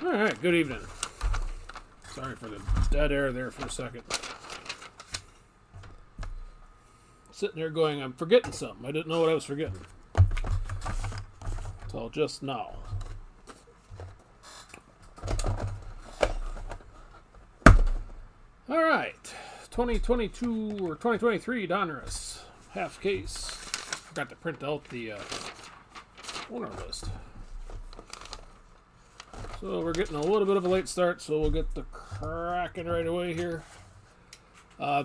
Alright, good evening. Sorry for the dead air there for a second. sitting there going, I'm forgetting something. I didn't know what I was forgetting. Until just now. All right. 2022 or 2023 Donruss. Half case. Forgot to print out the owner list. So we're getting a little bit of a late start, so we'll get the cracking right away here.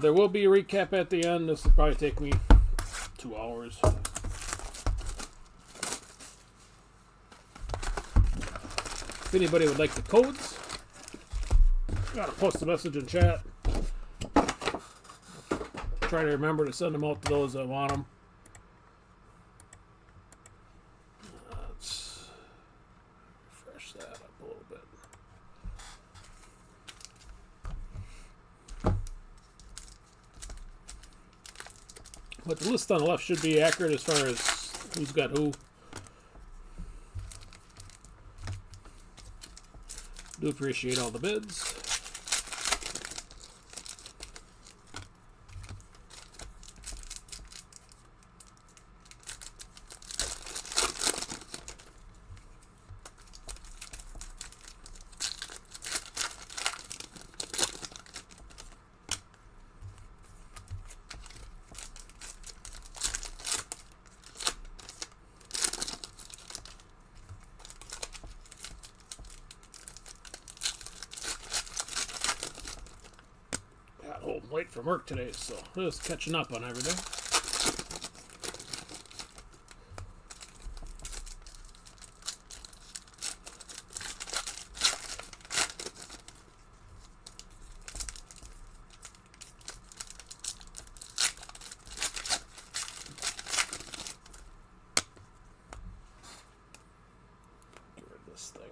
There will be a recap at the end. This will probably take me 2 hours. If anybody would like the codes, gotta post a message in chat. Try to remember to send them out to those that want them. Let's refresh that up a little bit. But the list on the left should be accurate as far as who's got who. Do appreciate all the bids. Home late from work today, so just catching up on everything. Get rid of this thing.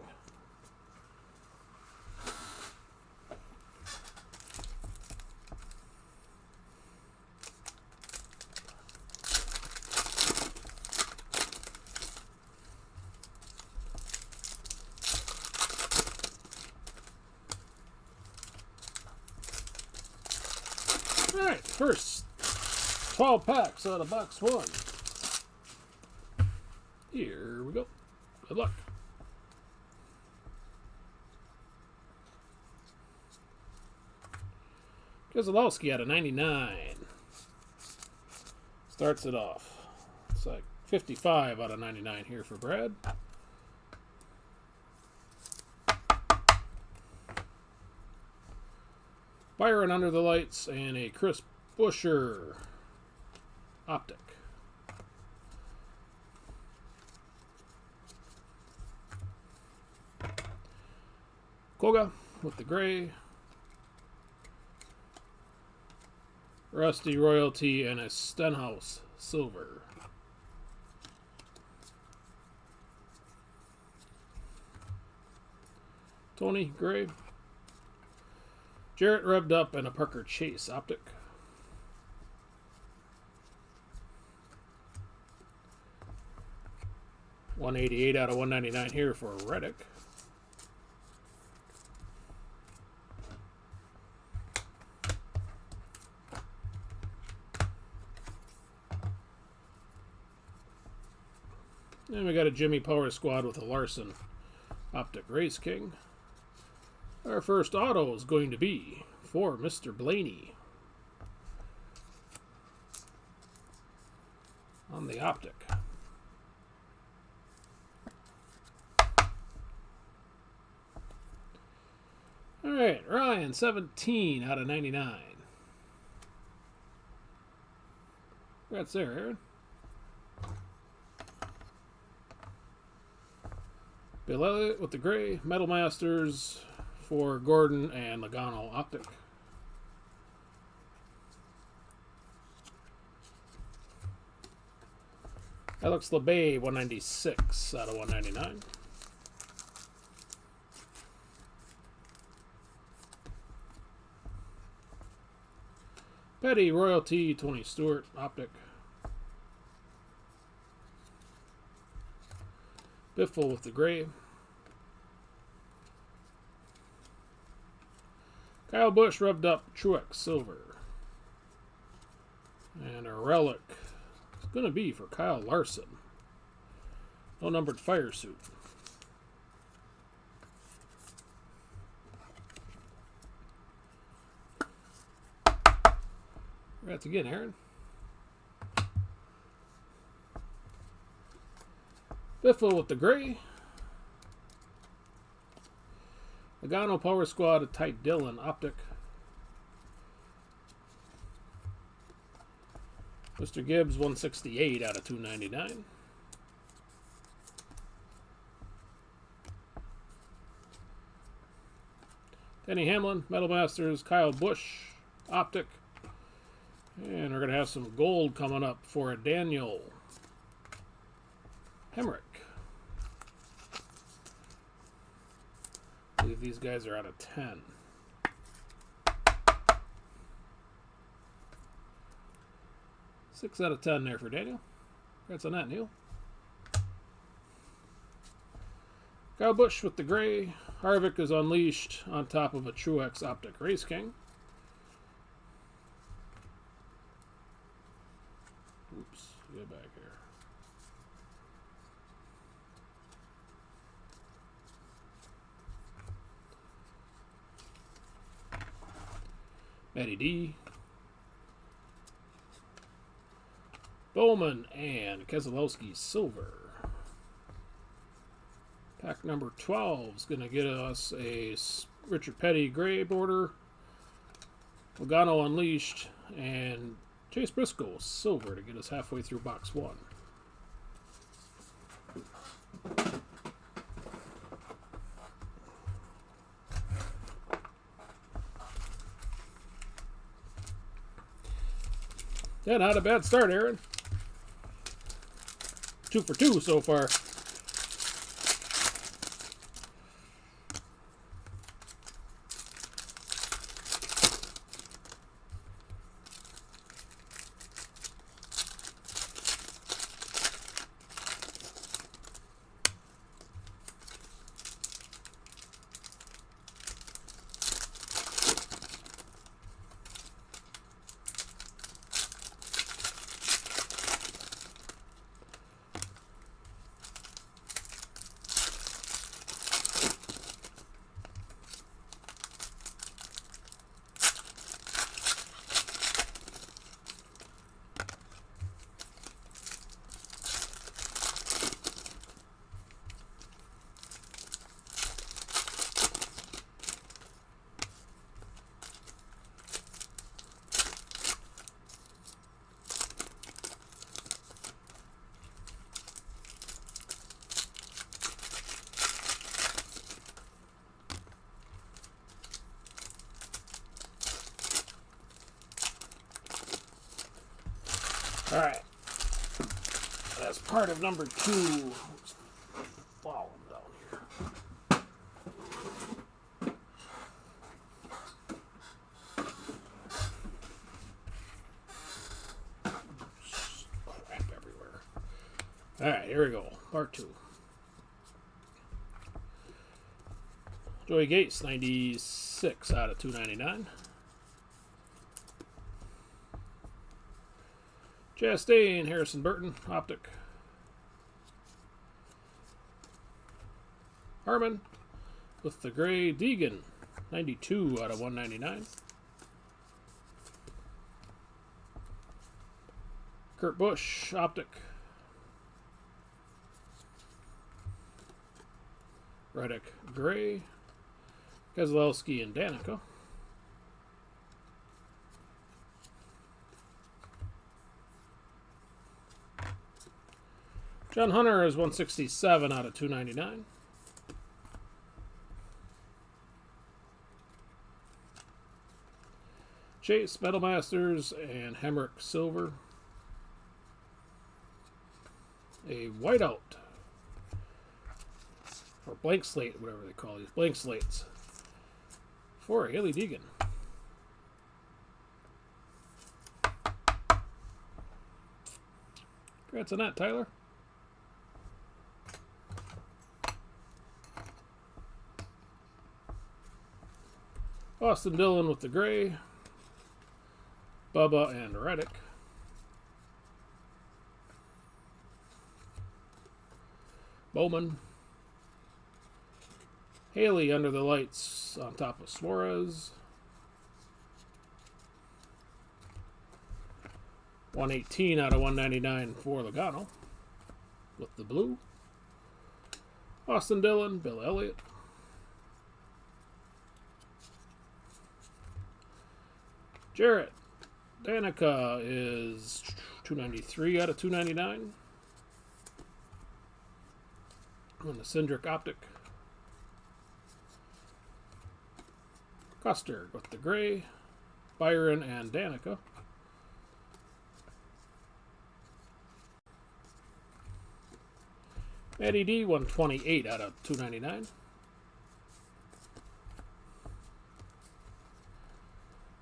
Alright, first 12 packs out of box 1. Here we go. Good luck. Kozlowski out of 99. Starts it off. It's like 55 out of 99 here for Brad. Byron under the lights and a Chris Buescher optic. Koga with the gray. Rusty Royalty and a Stenhouse silver. Tony gray. Jarrett revved up and a Parker Chase optic. $188 out of $199 here for Reddick. And we got a Jimmy Power Squad with a Larson optic Race King. Our first auto is going to be for Mr. Blaney on the optic. All right, Ryan, 17 out of 99. Congrats there, Aaron. Bill Elliott with the gray. Metal Masters for Gordon and Logano optic. Alex LeBay, 196 out of 199. Petty Royalty, Tony Stewart optic. Biffle with the gray. Kyle Busch rubbed up Truex silver. And a relic. It's going to be for Kyle Larson. No numbered fire suit. Congrats again, Aaron. Biffle with the gray. Logano Power Squad, a Ty Dillon Optic. Mr. Gibbs, 168 out of 299. Denny Hamlin, Metal Masters, Kyle Busch, Optic. And we're going to have some gold coming up for a Daniel Hemrick. I believe these guys are out of 10. Six out of 10 there for Daniel. Congrats on that, Neil. Kyle Busch with the gray. Harvick is unleashed on top of a Truex Optic Race King. Oops, get back here. Matty D. Bowman and Keselowski Silver. Pack number 12 is going to get us a Richard Petty gray border, Logano Unleashed, and Chase Briscoe Silver to get us halfway through box 1. Yeah, not a bad start, Aaron. 2 for 2 so far. All right, that's part of number 2. Let's follow them down here. Crap everywhere. All right, here we go. Part 2. Joey Gates, 96 out of 299. Chastain, Harrison Burton, Optic. Harmon with the gray. Deegan, 92 out of 199. Kurt Busch, Optic. Reddick, gray. Keselowski and Danica. John Hunter is 167 out of 299. Chase, Metal Masters, and Hemrick Silver. A whiteout. Or blank slate, whatever they call these. Blank slates. For Haley Deegan. Congrats on that, Tyler. Austin Dillon with the gray. Bubba and Reddick. Bowman. Haley under the lights on top of Suarez. 118 out of 199 for Logano with the blue. Austin Dillon, Bill Elliott. Jarrett Danica is 293 out of 299. And the Cindric Optic. Custer with the gray. Byron and Danica. Eddie D, 128 out of 299.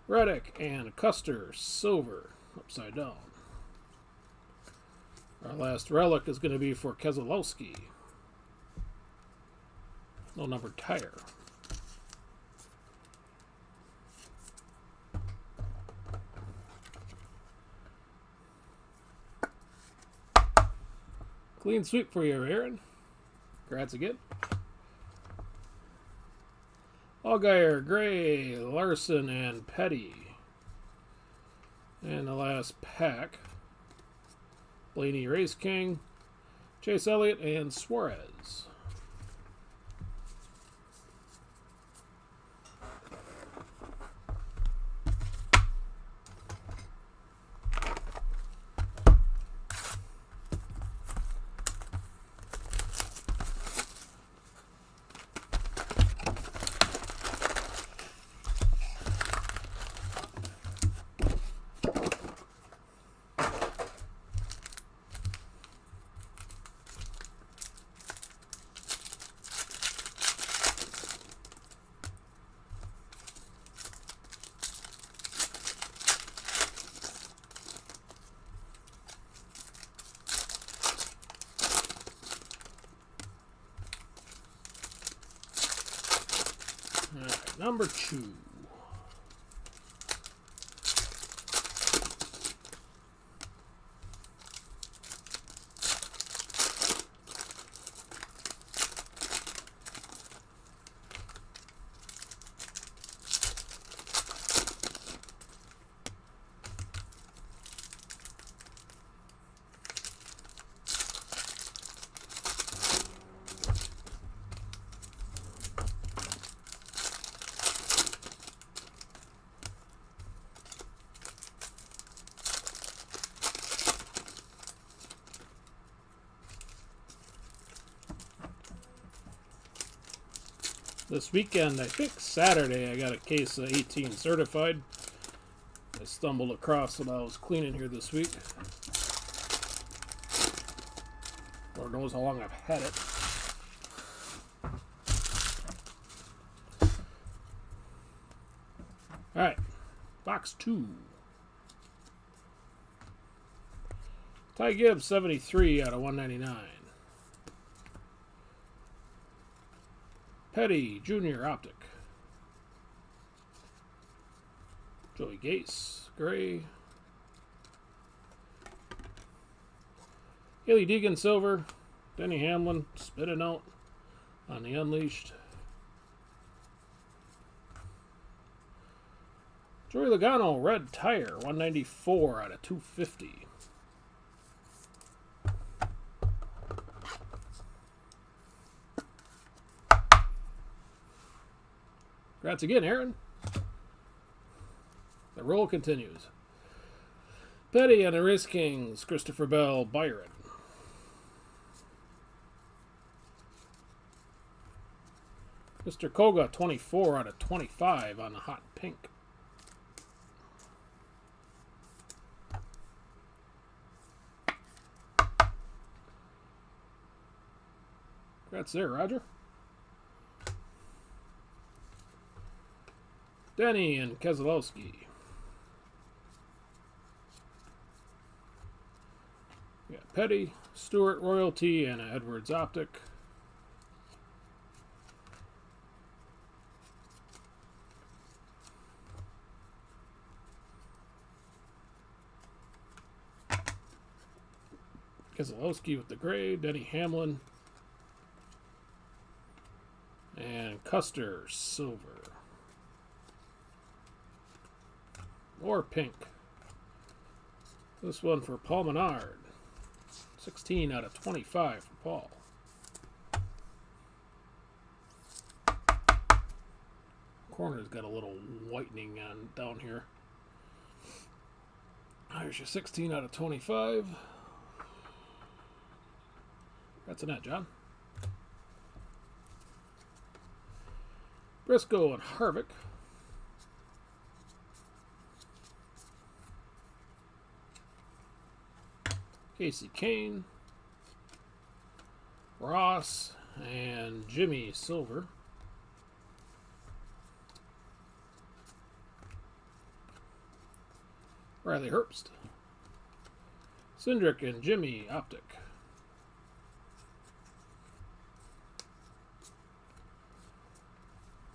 Reddick and Custer, silver, upside down. Our last relic is going to be for Keselowski. No numbered tire. Clean sweep for you, Aaron. Congrats again. Allgaier, Gray, Larson, and Petty. And the last pack. Blaney, Race King, Chase Elliott, and Suarez. Alright, number 2. This weekend, I think Saturday, I got a case of 18 certified. I stumbled across when I was cleaning here this week. Lord knows how long I've had it. Alright, box 2. Ty Gibbs, 73 out of 199. Petty, Jr. Optic. Joey Gase, gray. Haley Deegan, silver. Denny Hamlin, spinning out on the Unleashed. Joey Logano, red tire, 194 out of 250. Congrats again, Aaron. The roll continues. Petty and the Race Kings, Christopher Bell, Byron. Mr. Koga, 24 out of 25 on the hot pink. Congrats there, Roger. Denny and Keselowski. We got Petty, Stewart, Royalty, and Edwards Optic. Keselowski with the gray, Denny Hamlin, Custer, silver. Or pink. This one for Paul Menard. 16 out of 25 for Paul. Corner's got a little whitening on down here. There's your 16 out of 25. That's a net, John. Briscoe and Harvick. Casey Kane. Ross and Jimmy silver. Riley Herbst. Cindric and Jimmy optic.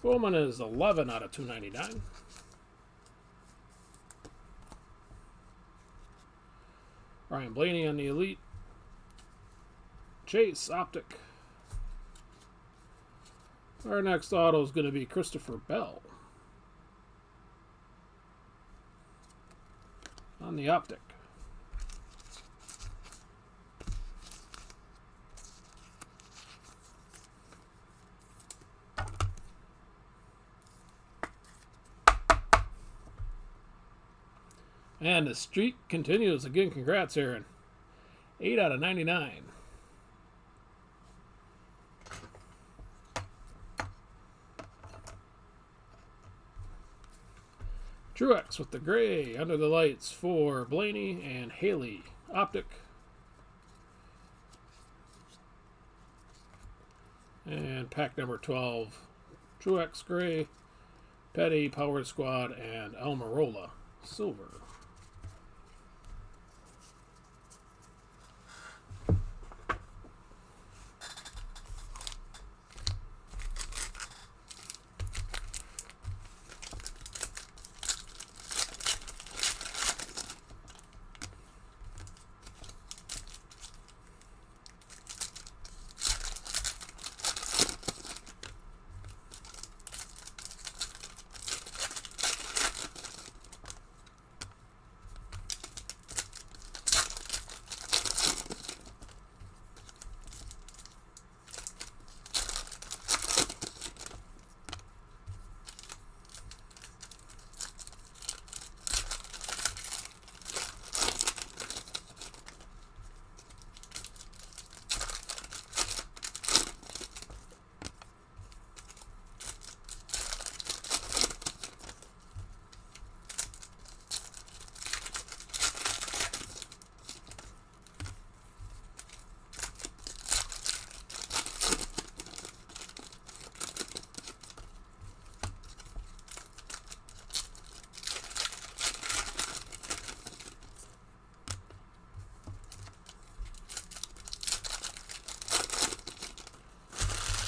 Bowman is 11 out of 299. Ryan Blaney on the Elite. Chase optic. Our next auto is going to be Christopher Bell on the optic. And the streak continues. Again, congrats, Aaron. 8 out of 99. Truex with the gray under the lights for Blaney and Haley optic. And pack number 12, Truex gray, Petty, Power Squad, and Almirola silver.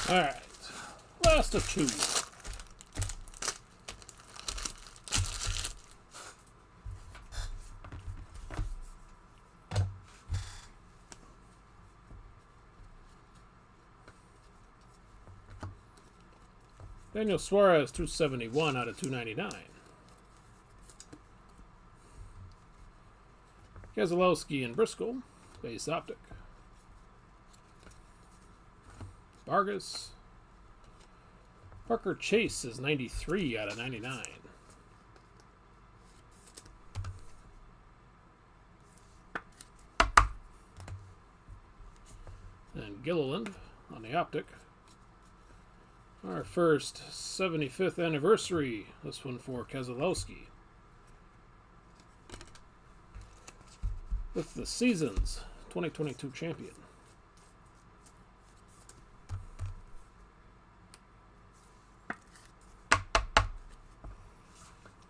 All right, last of two. Daniel Suarez, 271 out of 299. Keselowski and Briscoe, base optic. Vargas. Parker Chase is 93 out of 99. And Gilliland on the optic. Our first 75th anniversary. This one for Keselowski. With the season's 2022 champion.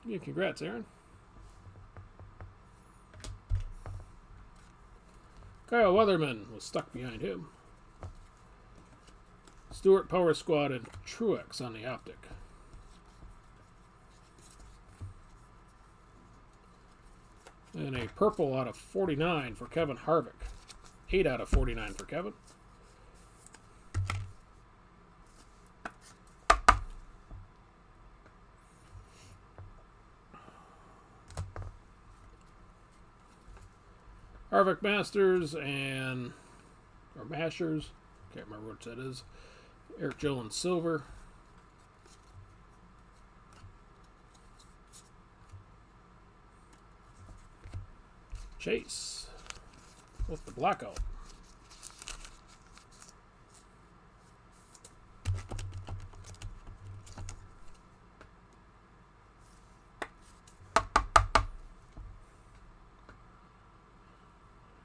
Yeah, congrats, Aaron. Kyle Weatherman was stuck behind him. Stewart, Power Squad, and Truex on the optic. And a purple out of 49 for Kevin Harvick. 8 out of 49 for Kevin. Harvick Masters and or Mashers. Can't remember what that is. Eric Jones Silver. Chase with the blackout.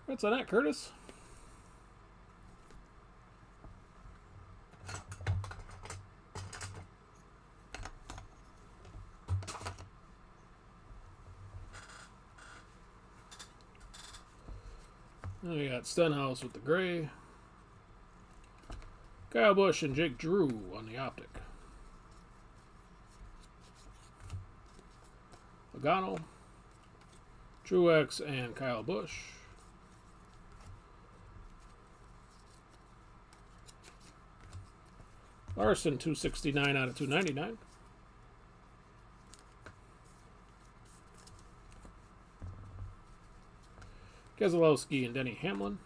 What's on that, Curtis? Then we got Stenhouse with the gray. Kyle Busch and Jake Drew on the optic. Logano, Truex, and Kyle Busch. Larson, 269 out of 299. Keselowski and Denny Hamlin.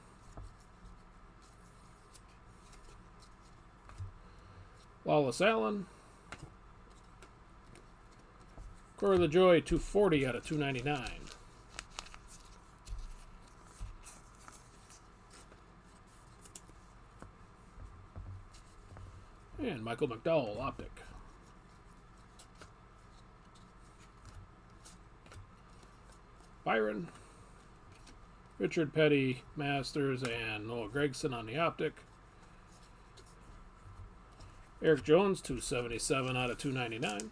Wallace Allen. Corey LaJoy, 240 out of 299. And Michael McDowell, optic. Byron. Richard Petty, Masters, and Noah Gragson on the optic. Eric Jones, 277 out of 299.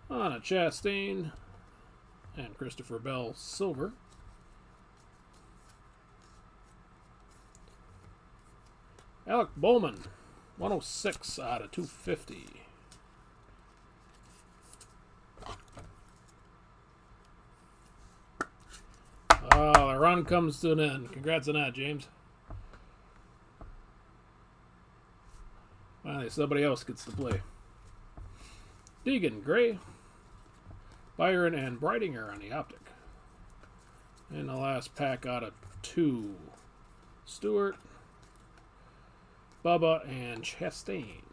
Anna Chastain and Christopher Bell, silver. Alec Bowman, 106 out of 250. Oh, the run comes to an end. Congrats on that, James. Finally, somebody else gets to play. Deegan, gray. Byron and Breidinger on the optic. And the last pack out of 2. Stewart, Bubba, and Chastain.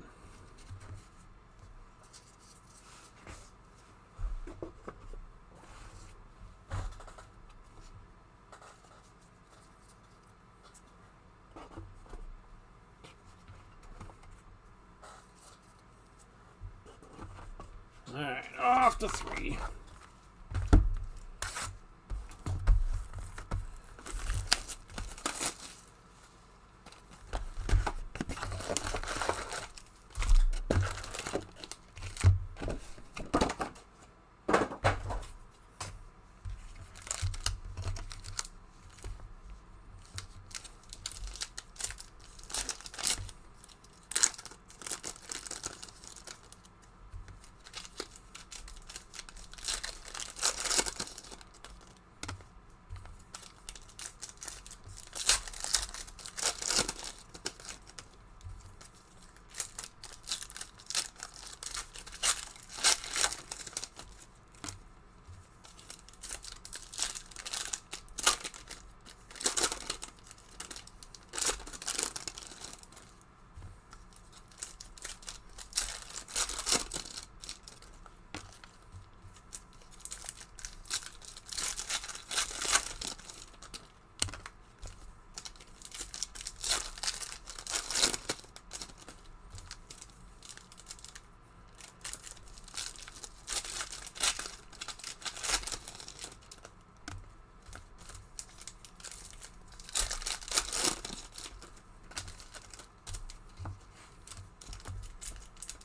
All right, off to 3.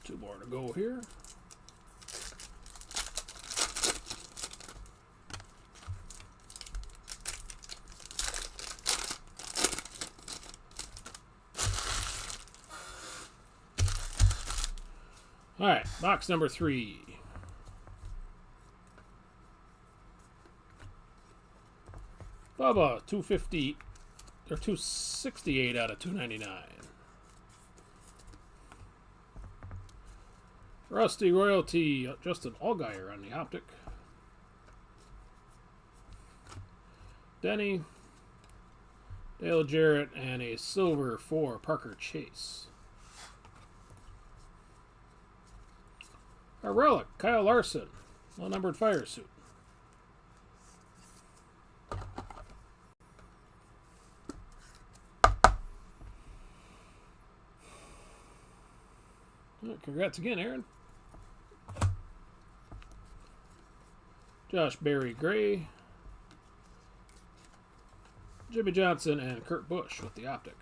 Two more to go here. All right, box number 3. Bubba, 250 or 268 out of 299. Rusty Royalty, Justin Allgaier on the optic. Denny, Dale Jarrett, and a silver for Parker Chase. Our relic, Kyle Larson, low-numbered fire suit. Congrats again, Aaron. Josh Berry Gray, Jimmy Johnson, and Kurt Busch with the optic.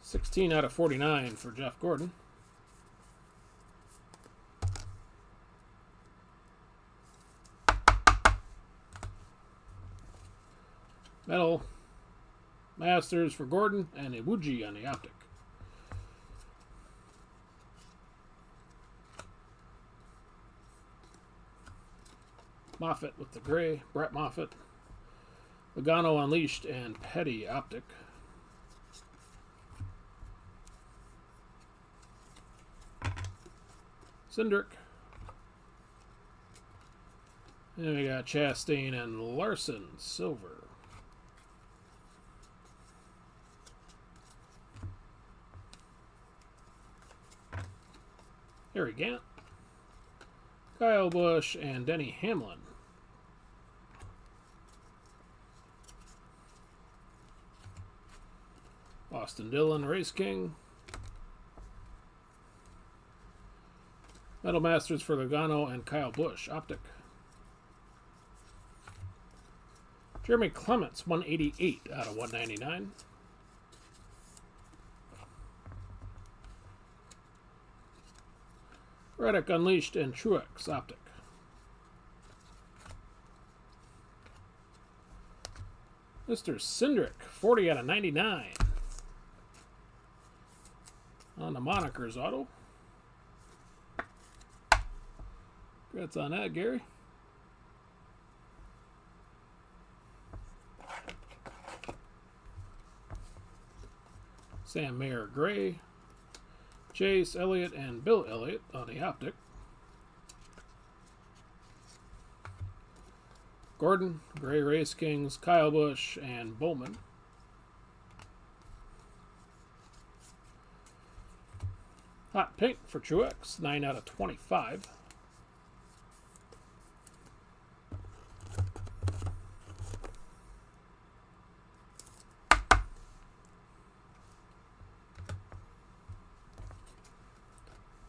16 out of 49 for Jeff Gordon. Metal Masters for Gordon, and a Wuji on the optic. Moffitt with the gray, Brett Moffitt. Logano Unleashed and Petty optic. Cindric. And we got Chastain and Larson, silver. Harry Gant. Kyle Busch and Denny Hamlin. Austin Dillon, Race King. Metal Masters for Logano and Kyle Busch, optic. Jeremy Clements, 188 out of 199. Reddick Unleashed and Truex, optic. Mr. Cindric, 40 out of 99. On the monikers auto. Congrats on that, Gary. Sam Mayer Gray. Chase Elliott and Bill Elliott on the optic. Gordon, Gray Race Kings, Kyle Busch, and Bowman. Hot Pink for Truex, 9 out of 25.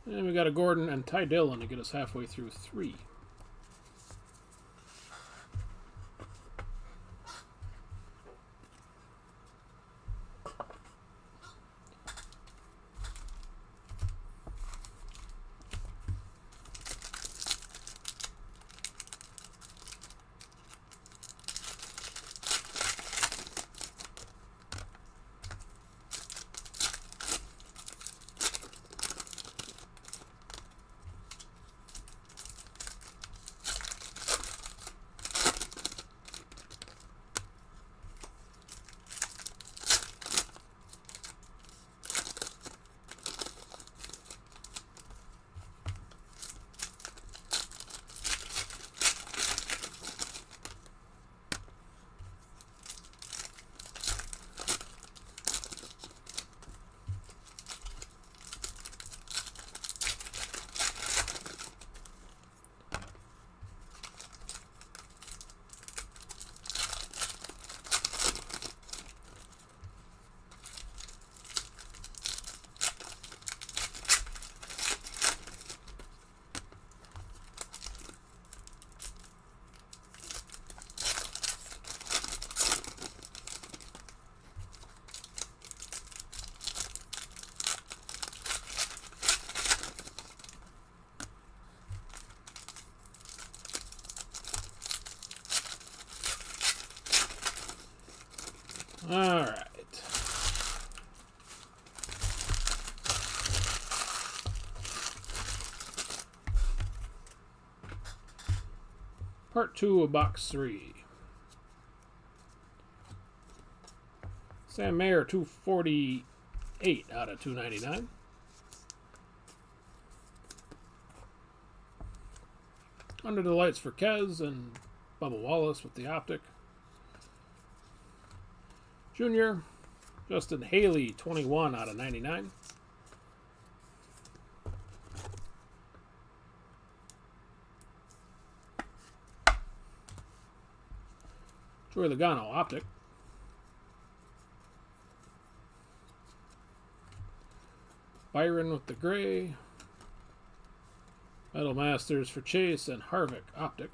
And we got a Gordon and Ty Dillon to get us halfway through 3. All right. Part 2 of box 3. Sam Mayer, 248 out of 299. Under the Lights for Kez and Bubba Wallace with the optic. Junior, Justin Haley, 21 out of 99. Joey Logano, optic. Byron with the gray. Metal Masters for Chase and Harvick, optic.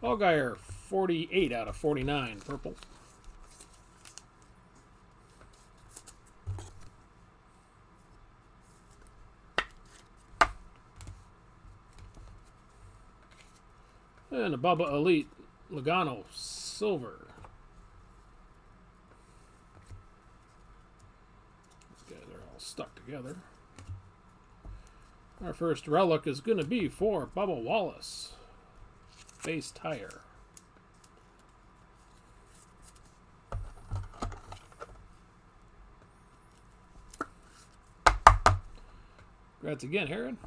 Allgaier, 48 out of 49, purple. And a Bubba Elite, Logano, silver. These guys are all stuck together. Our first relic is going to be for Bubba Wallace. Base tire. Congrats again, Heron.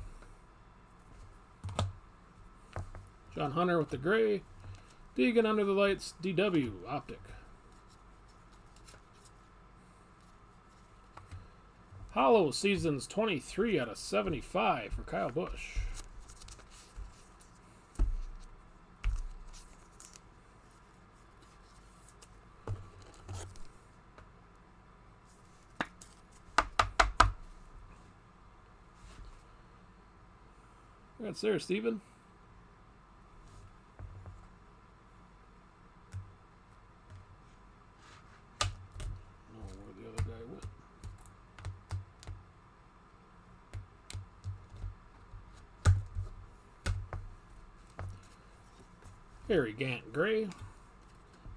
John Hunter with the gray. Deegan under the lights. DW optic. Hollow Seasons 23 out of 75 for Kyle Busch. That's there, Steven. Harry Gant gray.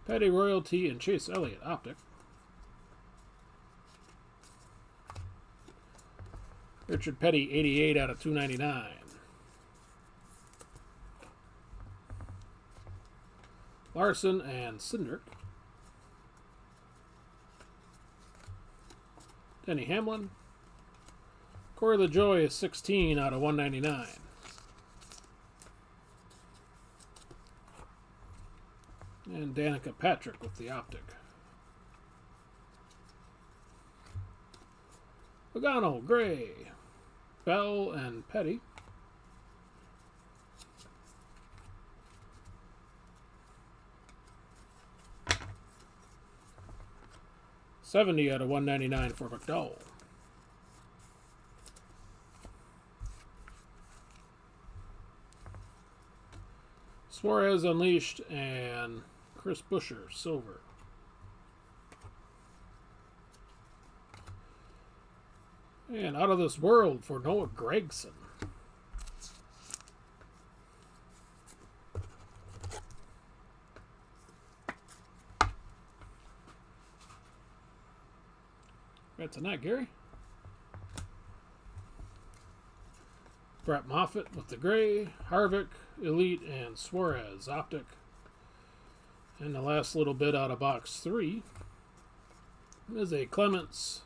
Petty Royalty and Chase Elliott optic. Richard Petty 88 out of 299. Larson and Cindric. Denny Hamlin. Corey LaJoie is 16 out of 199. And Danica Patrick with the optic. Logano, gray. Bell and Petty. $70 out of $199 for McDowell. Suarez Unleashed and Chris Buescher, silver. And Out of This World for Noah Gragson. Congrats on that, Gary. Brett Moffitt with the gray, Harvick, Elite, and Suarez, optic. And the last little bit out of box 3 is a Clements,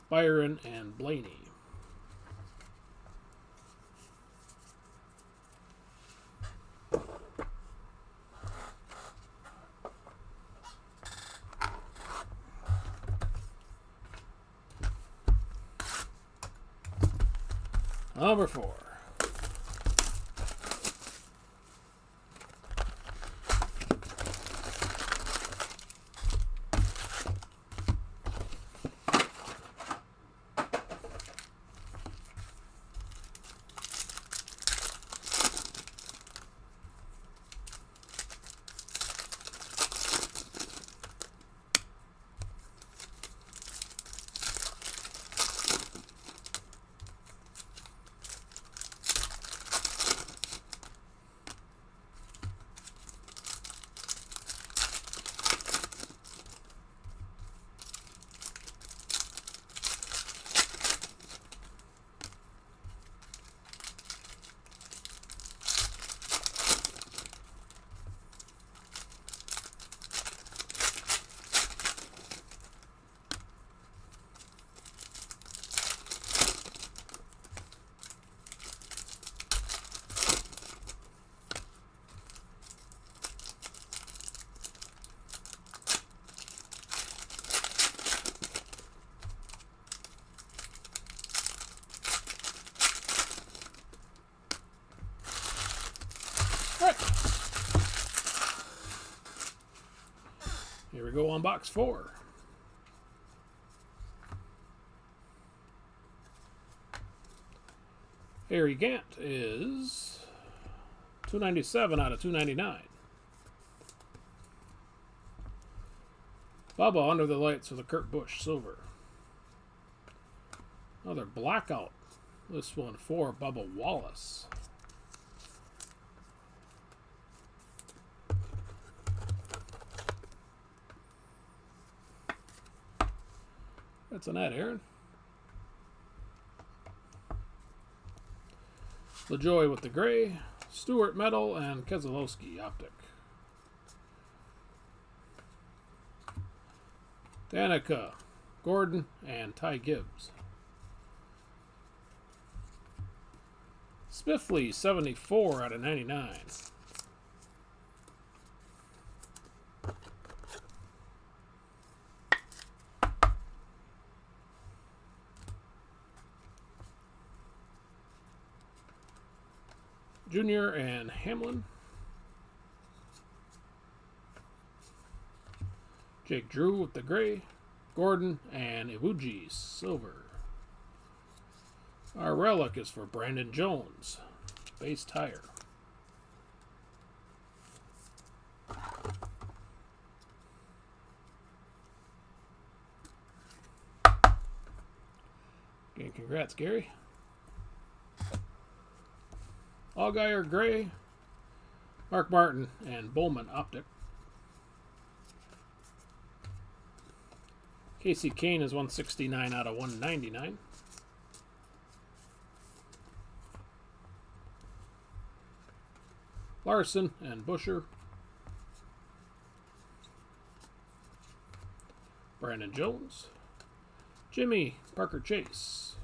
Byron, and Blaney. Number 4. go on box 4. Harry Gant is 297 out of 299. Bubba Under the Lights with a Kurt Busch silver. Another blackout. This one for Bubba Wallace. That's an ad, Aaron. LaJoy with the gray, Stewart metal, and Keselowski optic. Danica, Gordon, and Ty Gibbs. Spiffley, 74 out of 99. Junior and Hamlin. Jake Drew with the gray, Gordon, and Iwuji silver. Our relic is for Brandon Jones, base tire. Again, congrats, Gary. Allgaier gray, Mark Martin, and Bowman optic. Casey Kane is 169 out of 199. Larson and Busher. Brandon Jones. Jimmy Parker Chase.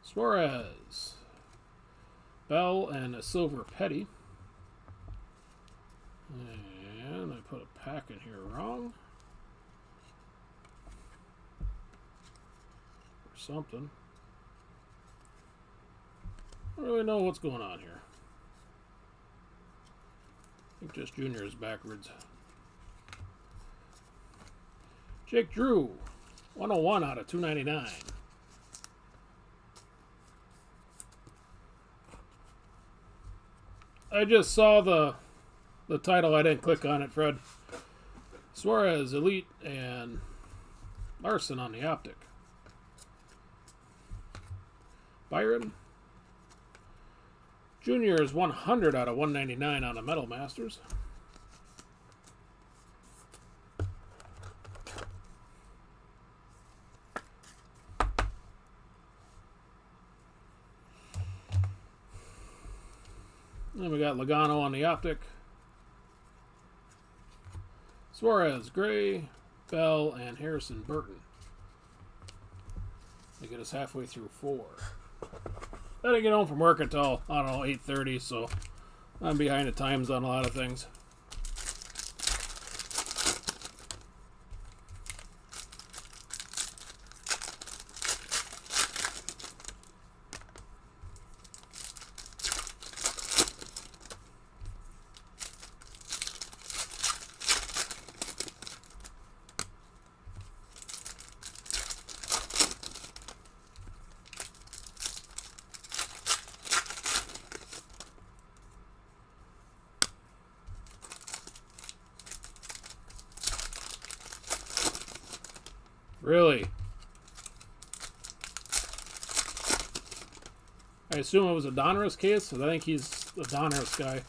Suarez. Bell and a silver Petty. And I put a pack in here wrong. Or something. I don't really know what's going on here. I think just Junior is backwards. Jake Drew, 101 out of 299. I just saw the title. I didn't click on it, Fred. Suarez, Elite, and Larson on the optic. Byron. Junior is 100 out of 199 on the Metal Masters. Then we got Logano on the optic. Suarez, Gray, Bell, and Harrison Burton. They get us halfway through 4. I didn't get home from work until, I don't know, 8:30, so I'm behind the times on a lot of things. Really? I assume it was a Donruss case, so I think he's a Donruss guy.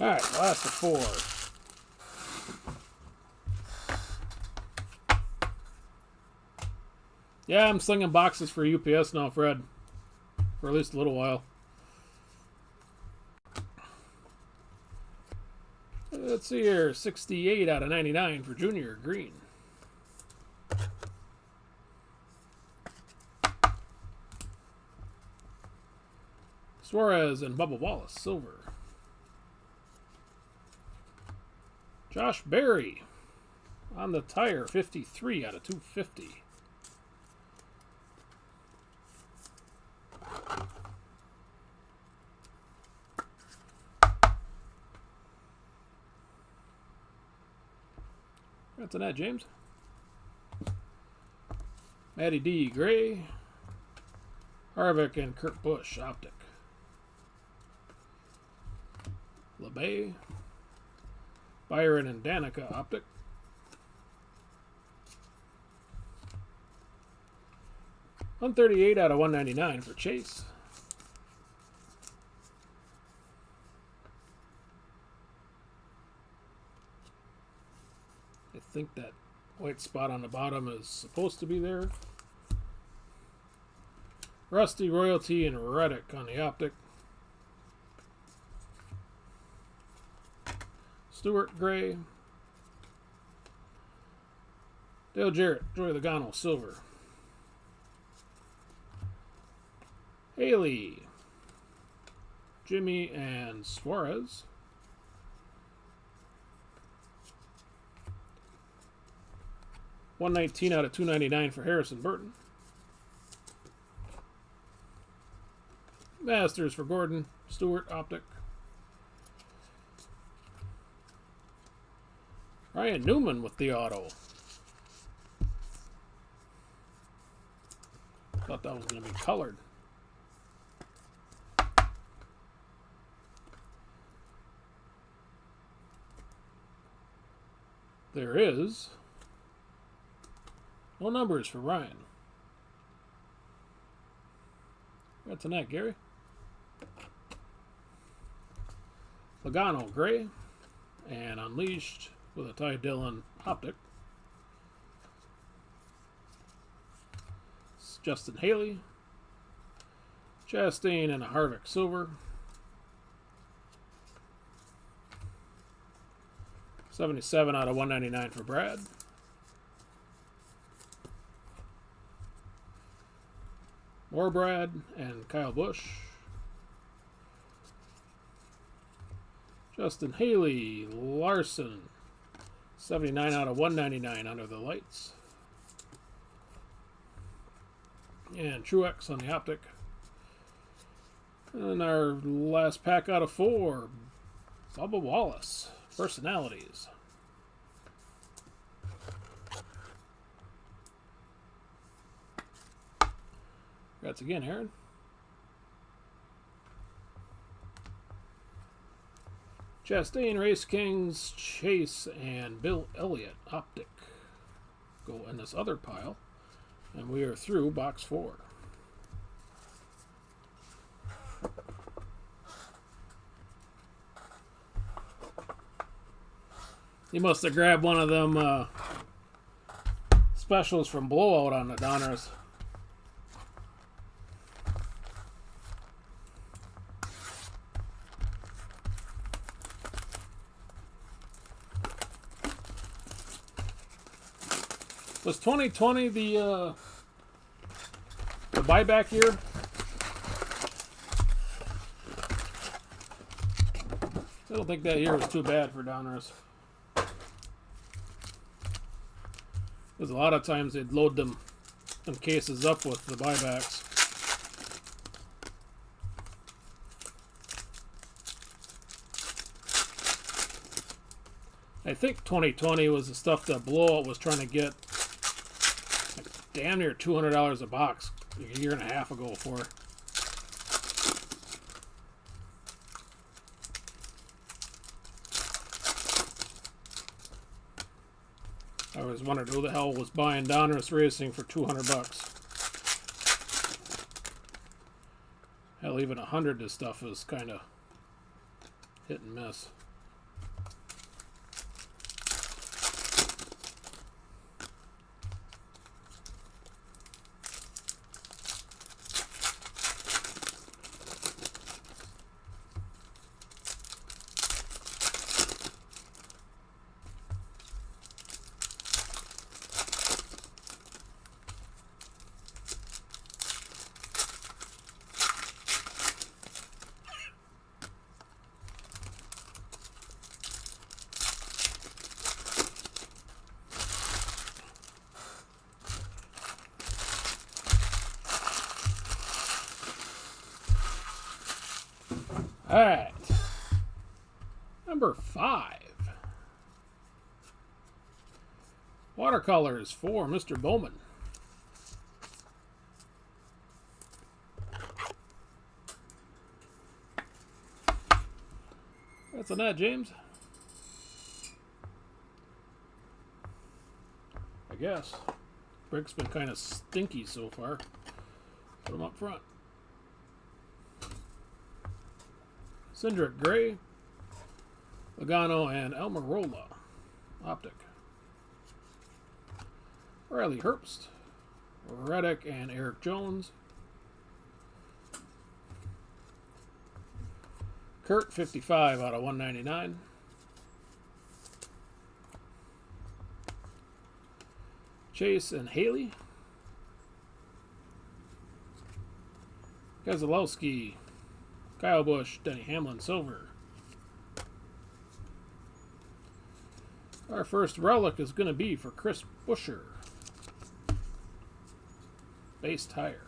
Alright, last of 4. Yeah, I'm slinging boxes for UPS now, Fred. For at least a little while. Let's see here. 68 out of 99 for Junior Green. Suarez and Bubba Wallace, silver. Josh Berry on the tire, 53 out of 250. That's a net, James. Matty D, gray. Harvick and Kurt Busch, optic. LeBay. Byron and Danica, optic. $138 out of $199 for Chase. I think that white spot on the bottom is supposed to be there. Rusty, Royalty, and Reddick on the optic. Stewart, gray. Dale Jarrett, Joey Logano, silver. Haley, Jimmy, and Suarez. $119 out of $299 for Harrison Burton. Masters for Gordon Stewart, optic. Ryan Newman with the auto. Thought that was going to be colored. There is no numbers for Ryan. That's a net, Gary. Logano, gray. And Unleashed with a Ty Dillon optic. It's Justin Haley. Chastain and a Harvick, silver. 77 out of 199 for Brad. More Brad and Kyle Busch. Justin Haley, Larson, 79 out of 199 under the lights. And Truex on the optic. And our last pack out of 4, Bubba Wallace, personalities. Congrats again, Aaron. Chastain, Race Kings, Chase, and Bill Elliott, optic. Go in this other pile. And we are through box 4. He must have grabbed one of them specials from Blowout on the Donruss. Was 2020 the buyback year? I don't think that year was too bad for Donruss. Because a lot of times they'd load them cases up with the buybacks. I think 2020 was the stuff that Blowout was trying to get like damn near $200 a box a year and a half ago for. I always wondered who the hell was buying Donruss Racing for $200. Hell, even 100 this stuff is kind of hit and miss. All right. Number 5. Watercolors for Mr. Bowman. That's on that, James. I guess. Brick's been kind of stinky so far. Put them up front. Cindric Gray, Logano, and Almirola. Optic. Riley Herbst, Reddick, and Eric Jones. Kurt, 55 out of 199. Chase and Haley. Keselowski, Kyle Busch, Denny Hamlin, silver. Our first relic is going to be for Chris Buescher. Base tire.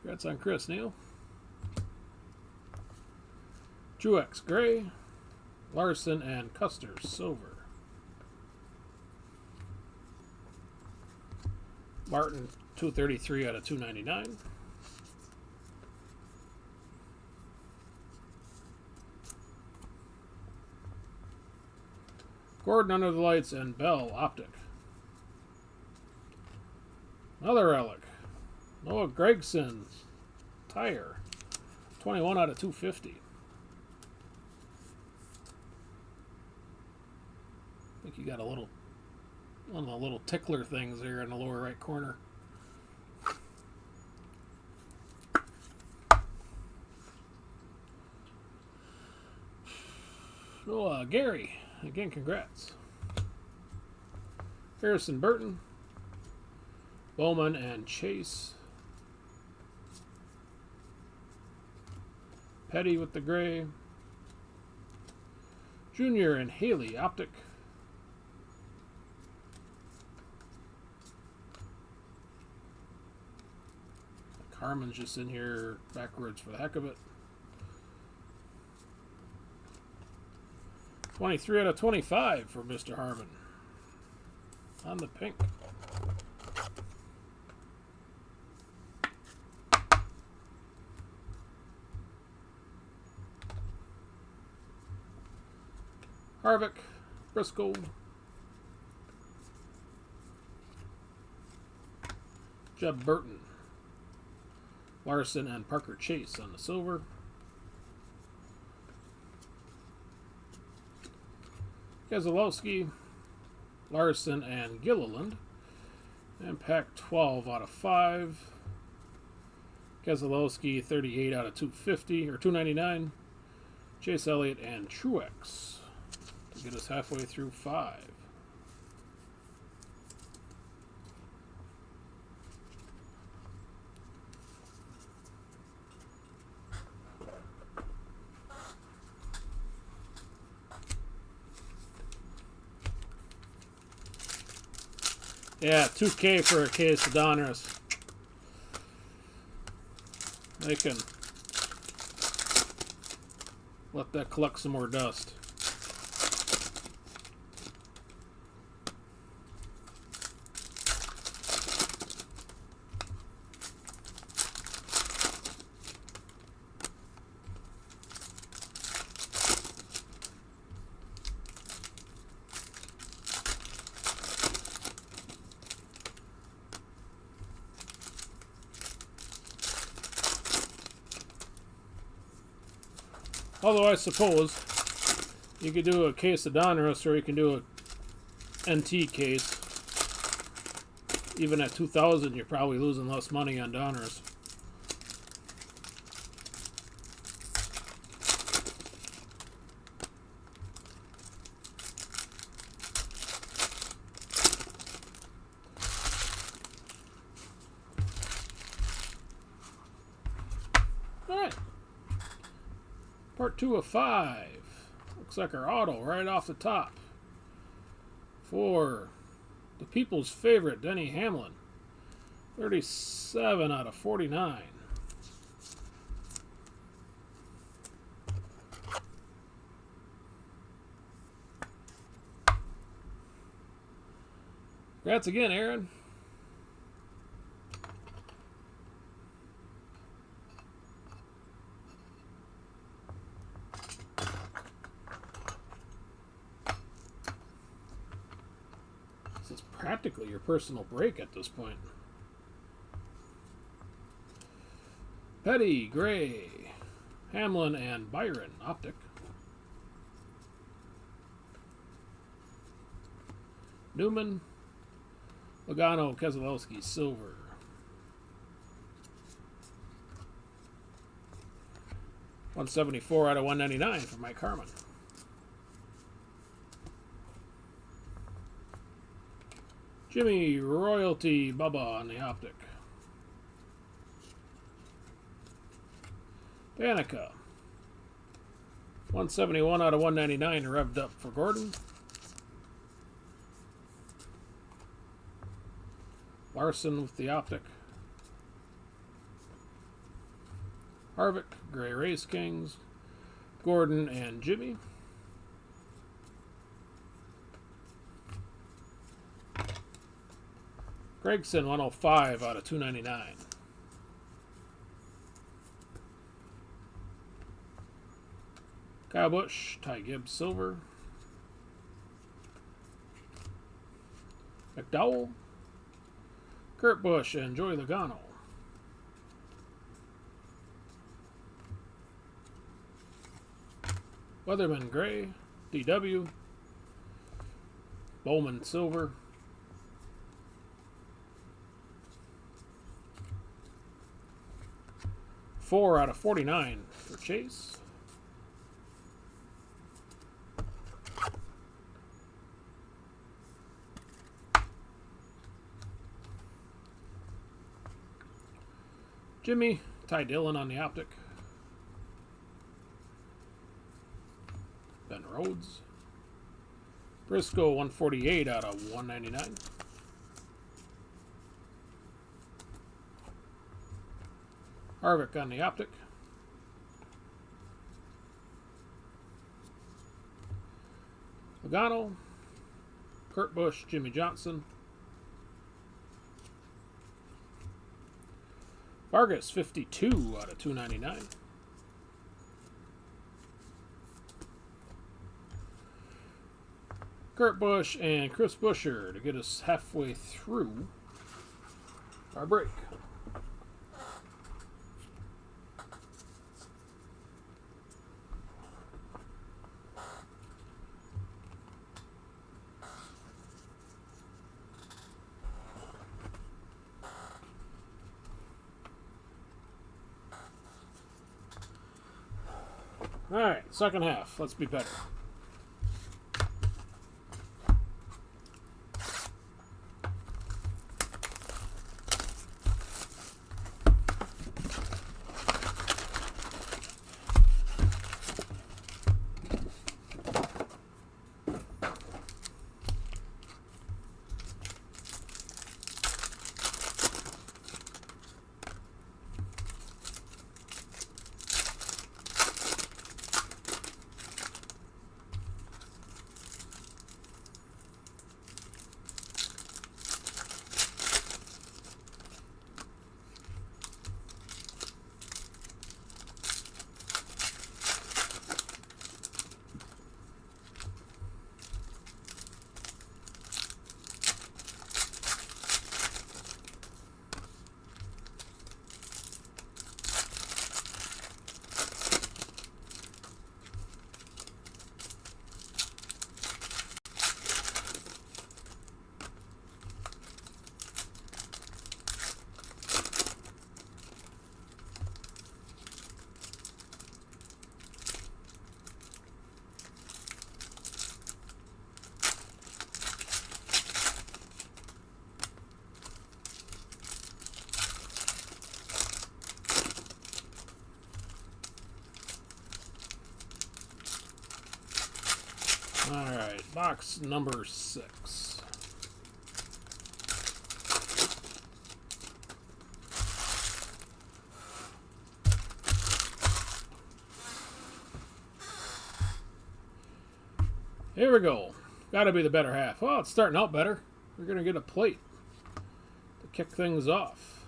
Congrats on Chris, Neil. Truex gray, Larson and Custer silver. Martin 233 out of 299. Gordon under the lights and Bell optic. Another relic. Noah Gregson's tire. 21 out of 250. I think you got one of the little tickler things there in the lower right corner. So, Gary, again, congrats. Harrison Burton, Bowman and Chase. Petty with the gray. Junior and Haley, optic. Harmon's just in here backwards for the heck of it. 23 out of 25 for Mr. Harmon. On the pink. Harvick, Briscoe. Jeb Burton. Larson and Parker Chase on the silver. Keselowski, Larson and Gilliland. And pack 12 out of 5. Keselowski 38 out of 250 or 299. Chase Elliott and Truex to get us halfway through 5. Yeah, $2K for a case of Donruss. They can let that collect some more dust. Although I suppose you could do a case of Donruss or you can do a NT case. Even at 2,000, you're probably losing less money on Donruss. Part 2 of 5. Looks like our auto right off the top. For the people's favorite, Denny Hamlin. 37 out of 49. Congrats again, Aaron. This is practically your personal break at this point. Petty, Gray, Hamlin, and Byron, Optic. Newman, Logano, Keselowski, Silver. $174 out of $199 for Mike Harmon. Jimmy, Royalty, Bubba on the Optic. Danica, 171 out of 199, revved up for Gordon. Larson with the Optic. Harvick, Gray Race Kings, Gordon and Jimmy. Gregson, 105 out of 299. Kyle Busch, Ty Gibbs, Silver. McDowell, Kurt Busch, and Joey Logano. Weatherman, Gray. DW. Bowman, Silver. $4 out of 49 for Chase. Jimmy, Ty Dillon on the Optic. Ben Rhodes. Briscoe, 148 out of 199. Harvick on the Optic. Logano. Kurt Busch, Jimmy Johnson. Vargas, 52 out of 299. Kurt Busch and Chris Buescher to get us halfway through our break. All right, second half. Let's be better. All right, box number 6. Here we go. Got to be the better half. Well, it's starting out better. We're going to get a plate to kick things off.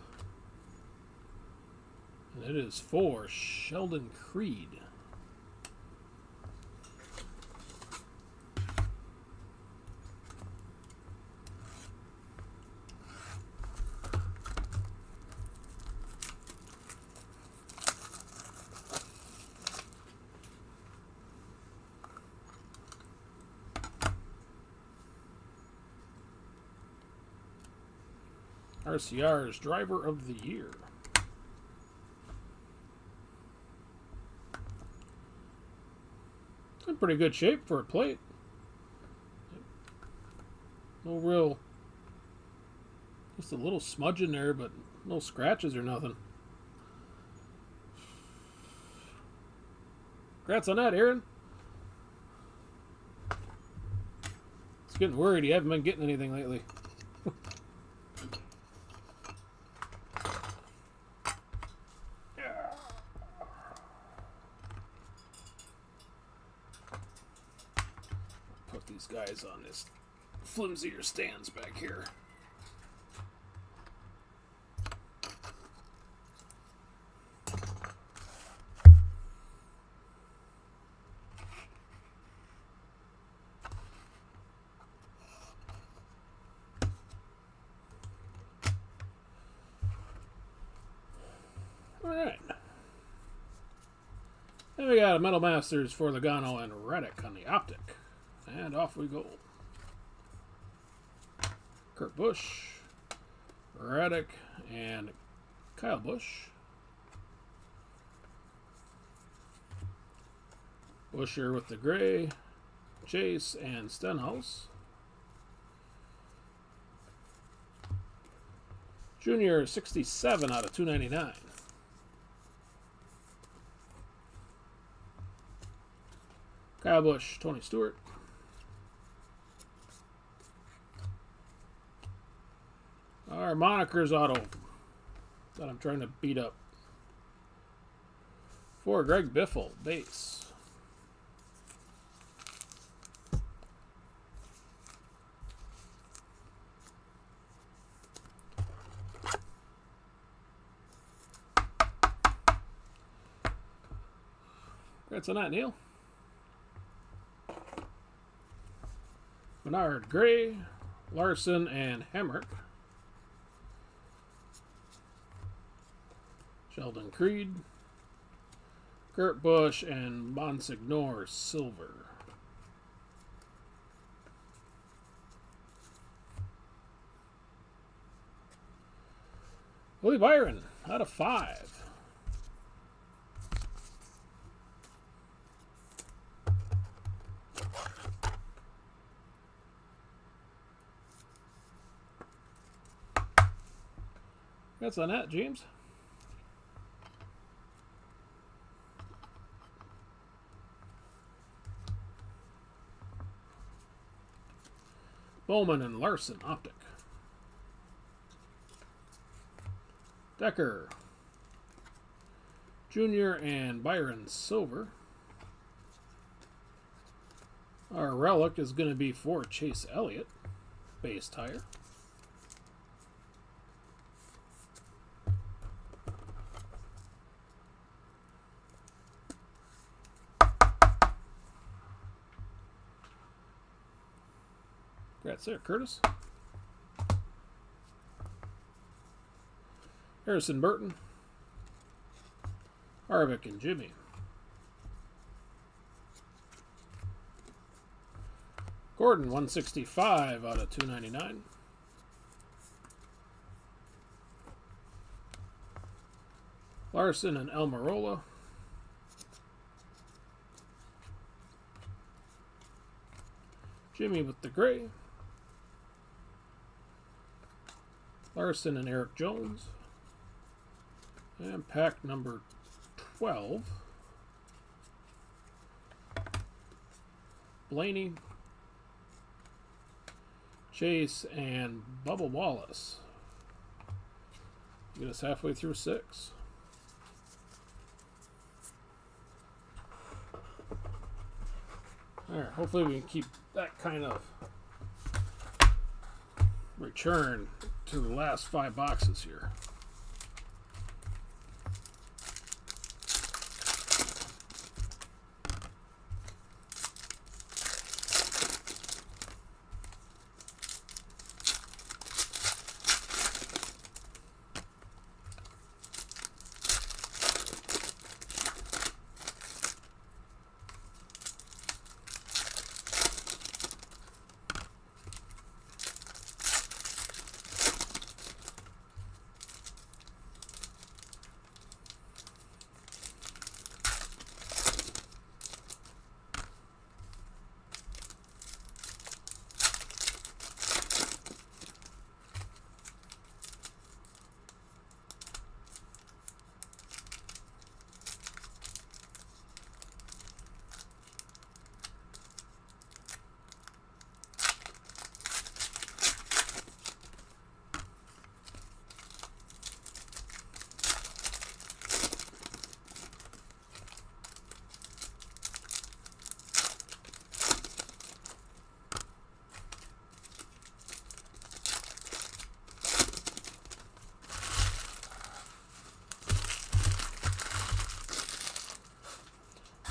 And it is for Sheldon Creed. RCR's Driver of the Year. In pretty good shape for a plate. No real, just a little smudge in there, but no scratches or nothing. Congrats on that, Aaron. It's getting worried you haven't been getting anything lately. Put these guys on this flimsier stands back here. Alright. Then we got a Metal Masters for Logano and Reddick on the Optic. And off we go. Kurt Busch, Reddick, and Kyle Busch. Busher with the gray, Chase, and Stenhouse. Junior 67 out of 299. Kyle Busch, Tony Stewart. Our Monikers auto that I'm trying to beat up. For Greg Biffle, base. Congrats on that, Neil. Bernard Gray, Larson, and Hemrick. Sheldon Creed, Kurt Busch, and Monsignor Silver. Willie Byron out of 5. That's on that, James. Bowman and Larson, Optic. Decker, Junior, and Byron, Silver. Our relic is going to be for Chase Elliott, base tire. Congrats there, Curtis. Harrison Burton. Harvick and Jimmy. Gordon, 165 out of 299. Larson and Almirola. Jimmy with the gray. Larson and Eric Jones. And pack number 12. Blaney, Chase, and Bubba Wallace. Get us halfway through 6. Alright, hopefully we can keep that kind of return to the last 5 boxes here.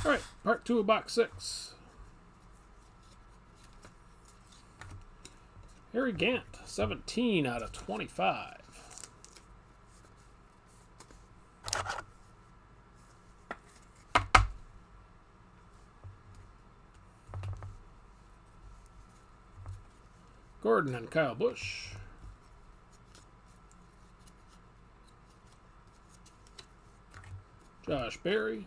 Alright, part 2 of box 6. Harry Gant, 17 out of 25. Gordon and Kyle Busch. Josh Berry.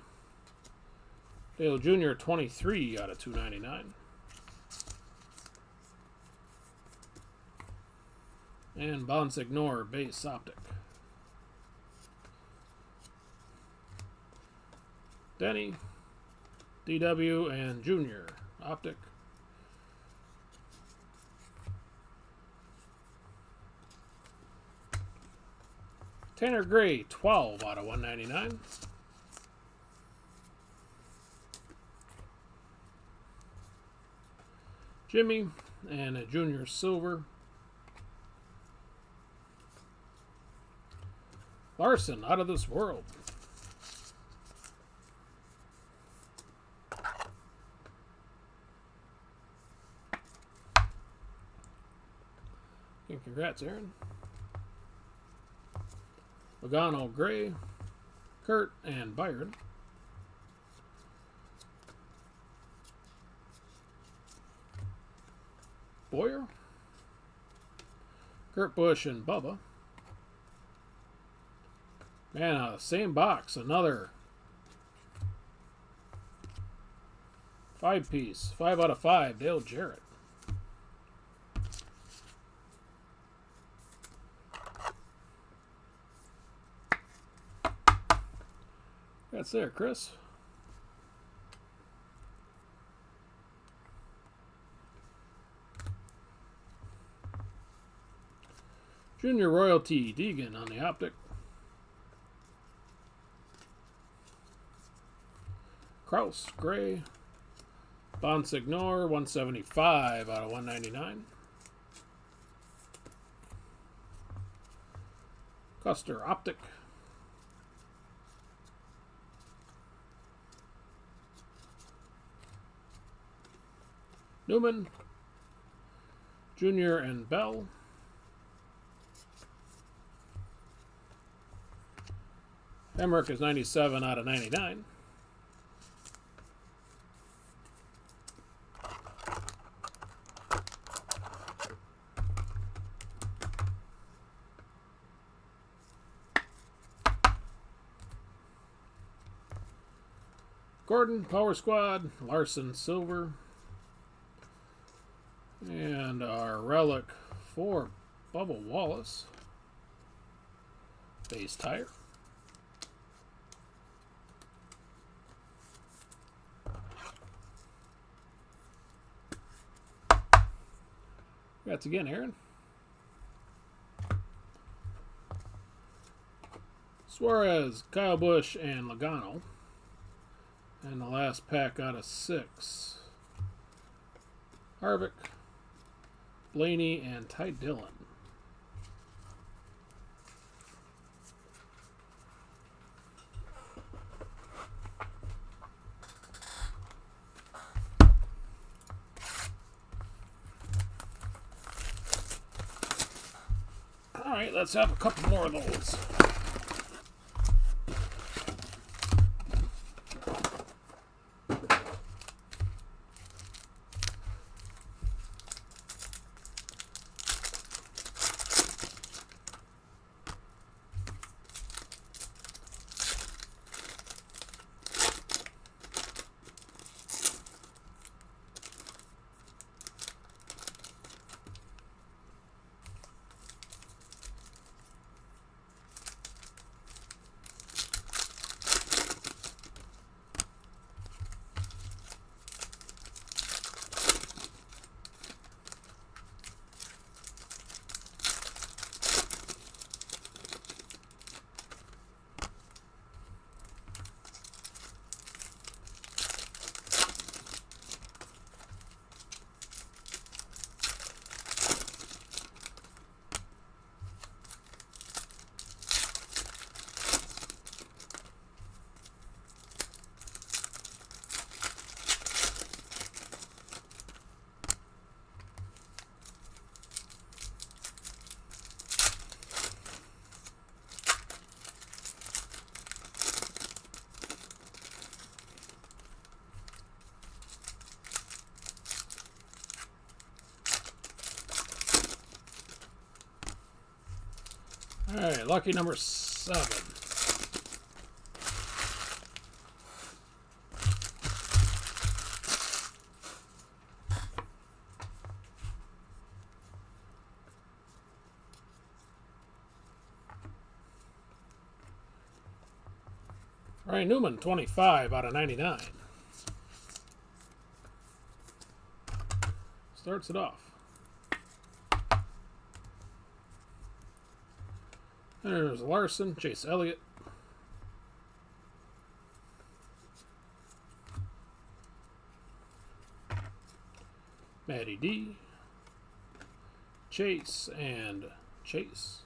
Dale Jr., 23 out of 299. And Bonsignor, base optic. Denny, DW, and Junior, optic. Tanner Gray, 12 out of 199. Jimmy, and a Junior silver. Larson, out of this world. And congrats, Aaron. Logano, Gray, Kurt, and Byron. Boyer, Kurt Busch, and Bubba. Man, same box, another 5-piece, 5 out of 5, Dale Jarrett. That's there, Chris. Junior Royalty, Deegan on the optic. Kraus, Gray. Bonsignor, 175 out of 199. Custer, optic. Newman, Junior, and Bell. Emmerich is 97 out of 99. Gordon, Power Squad. Larson, silver. And our relic for Bubba Wallace. Base tire. Congrats again, Aaron. Suarez, Kyle Busch, and Logano. And the last pack out of 6. Harvick, Blaney, and Ty Dillon. All right, let's have a couple more of those. All right, lucky number 7. Ryan Newman, 25 out of 99. Starts it off. There's Larson, Chase Elliott, Matty D, Chase, and Chase.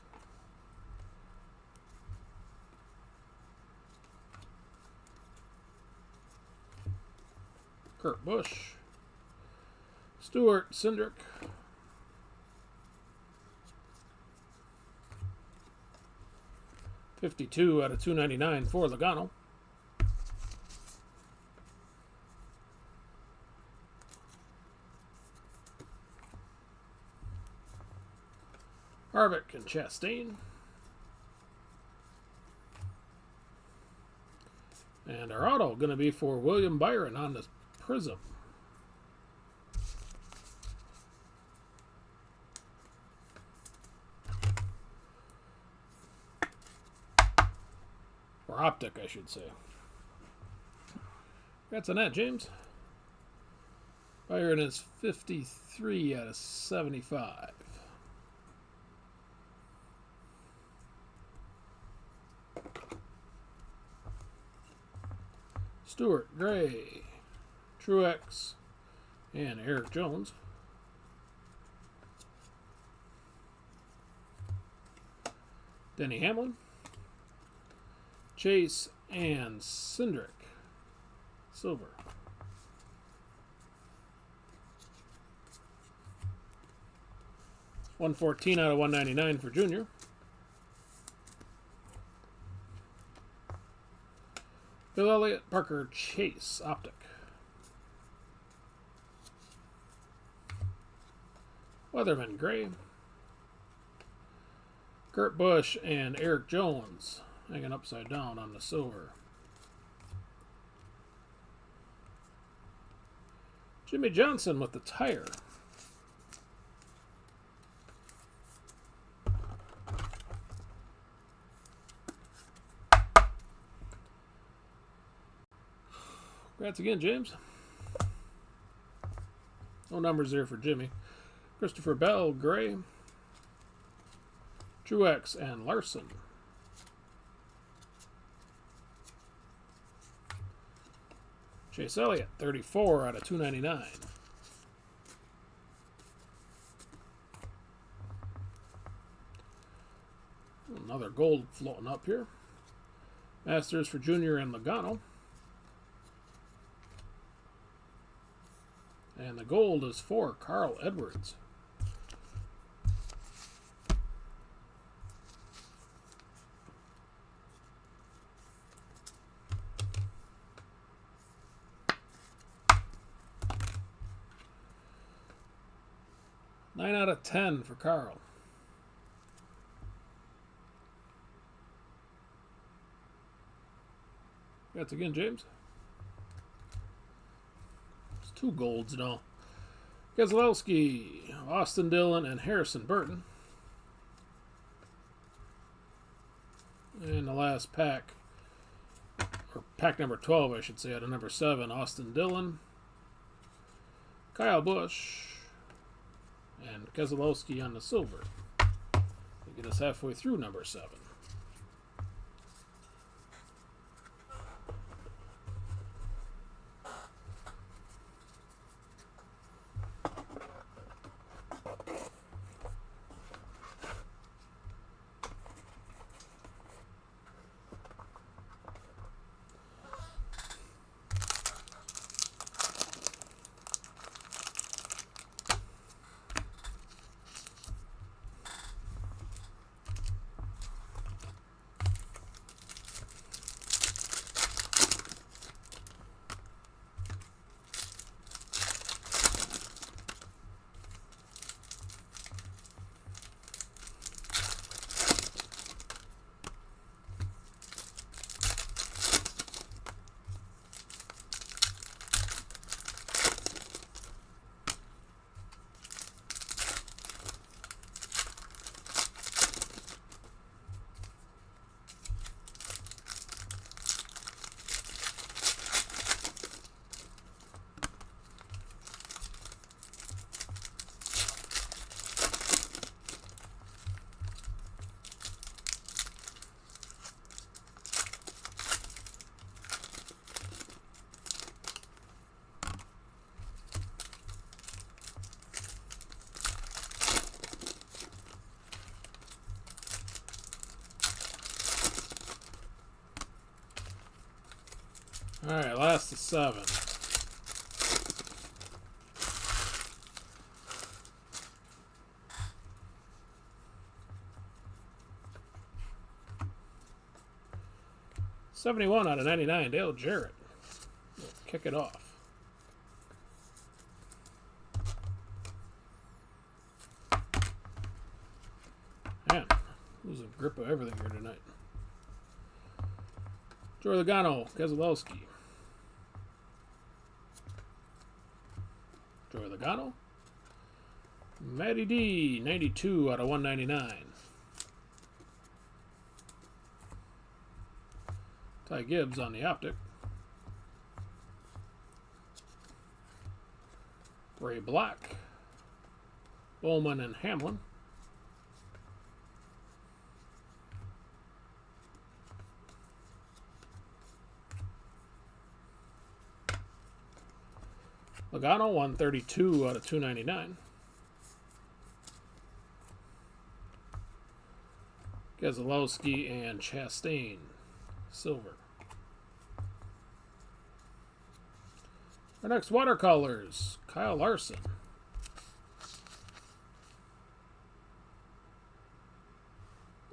Kurt Busch, Stewart Cindric, .52 out of 299 for Logano. Harvick and Chastain. And our auto going to be for William Byron on the Prism. Or Optic, I should say. Congrats on that, James. Byron is 53 out of 75. Stewart, Gray, Truex, and Eric Jones. Denny Hamlin, Chase, and Cindric. Silver. .114 out of 199 for Junior. Bill Elliott, Parker Chase, Optic. Weatherman, Gray. Kurt Busch and Eric Jones hanging upside down on the silver. Jimmy Johnson with the tire. Congrats again, James. No numbers there for Jimmy. Christopher Bell, Gray. Truex and Larson. Chase Elliott, 34 out of 299. another gold floating up here. Masters for Junior and Logano. And the gold is for Carl Edwards. Nine out of 10 for Carl. That's again, James. It's 2 golds now. Keselowski, Austin Dillon, and Harrison Burton. And the last pack, or pack number 12, I should say, out of number 7, Austin Dillon, Kyle Busch, and Keselowski on the silver. To get us halfway through number 7. Alright, last of 7. $71 out of 99, Dale Jarrett. We'll kick it off. Man, losing grip of everything here tonight. Joey Logano, Keselowski. Joey Logano. Matty D, 92 out of 199. Ty Gibbs on the optic. Ray Black. Bowman and Hamlin. Logano, 132 out of 299. Keselowski and Chastain, silver. Our next watercolors, Kyle Larson.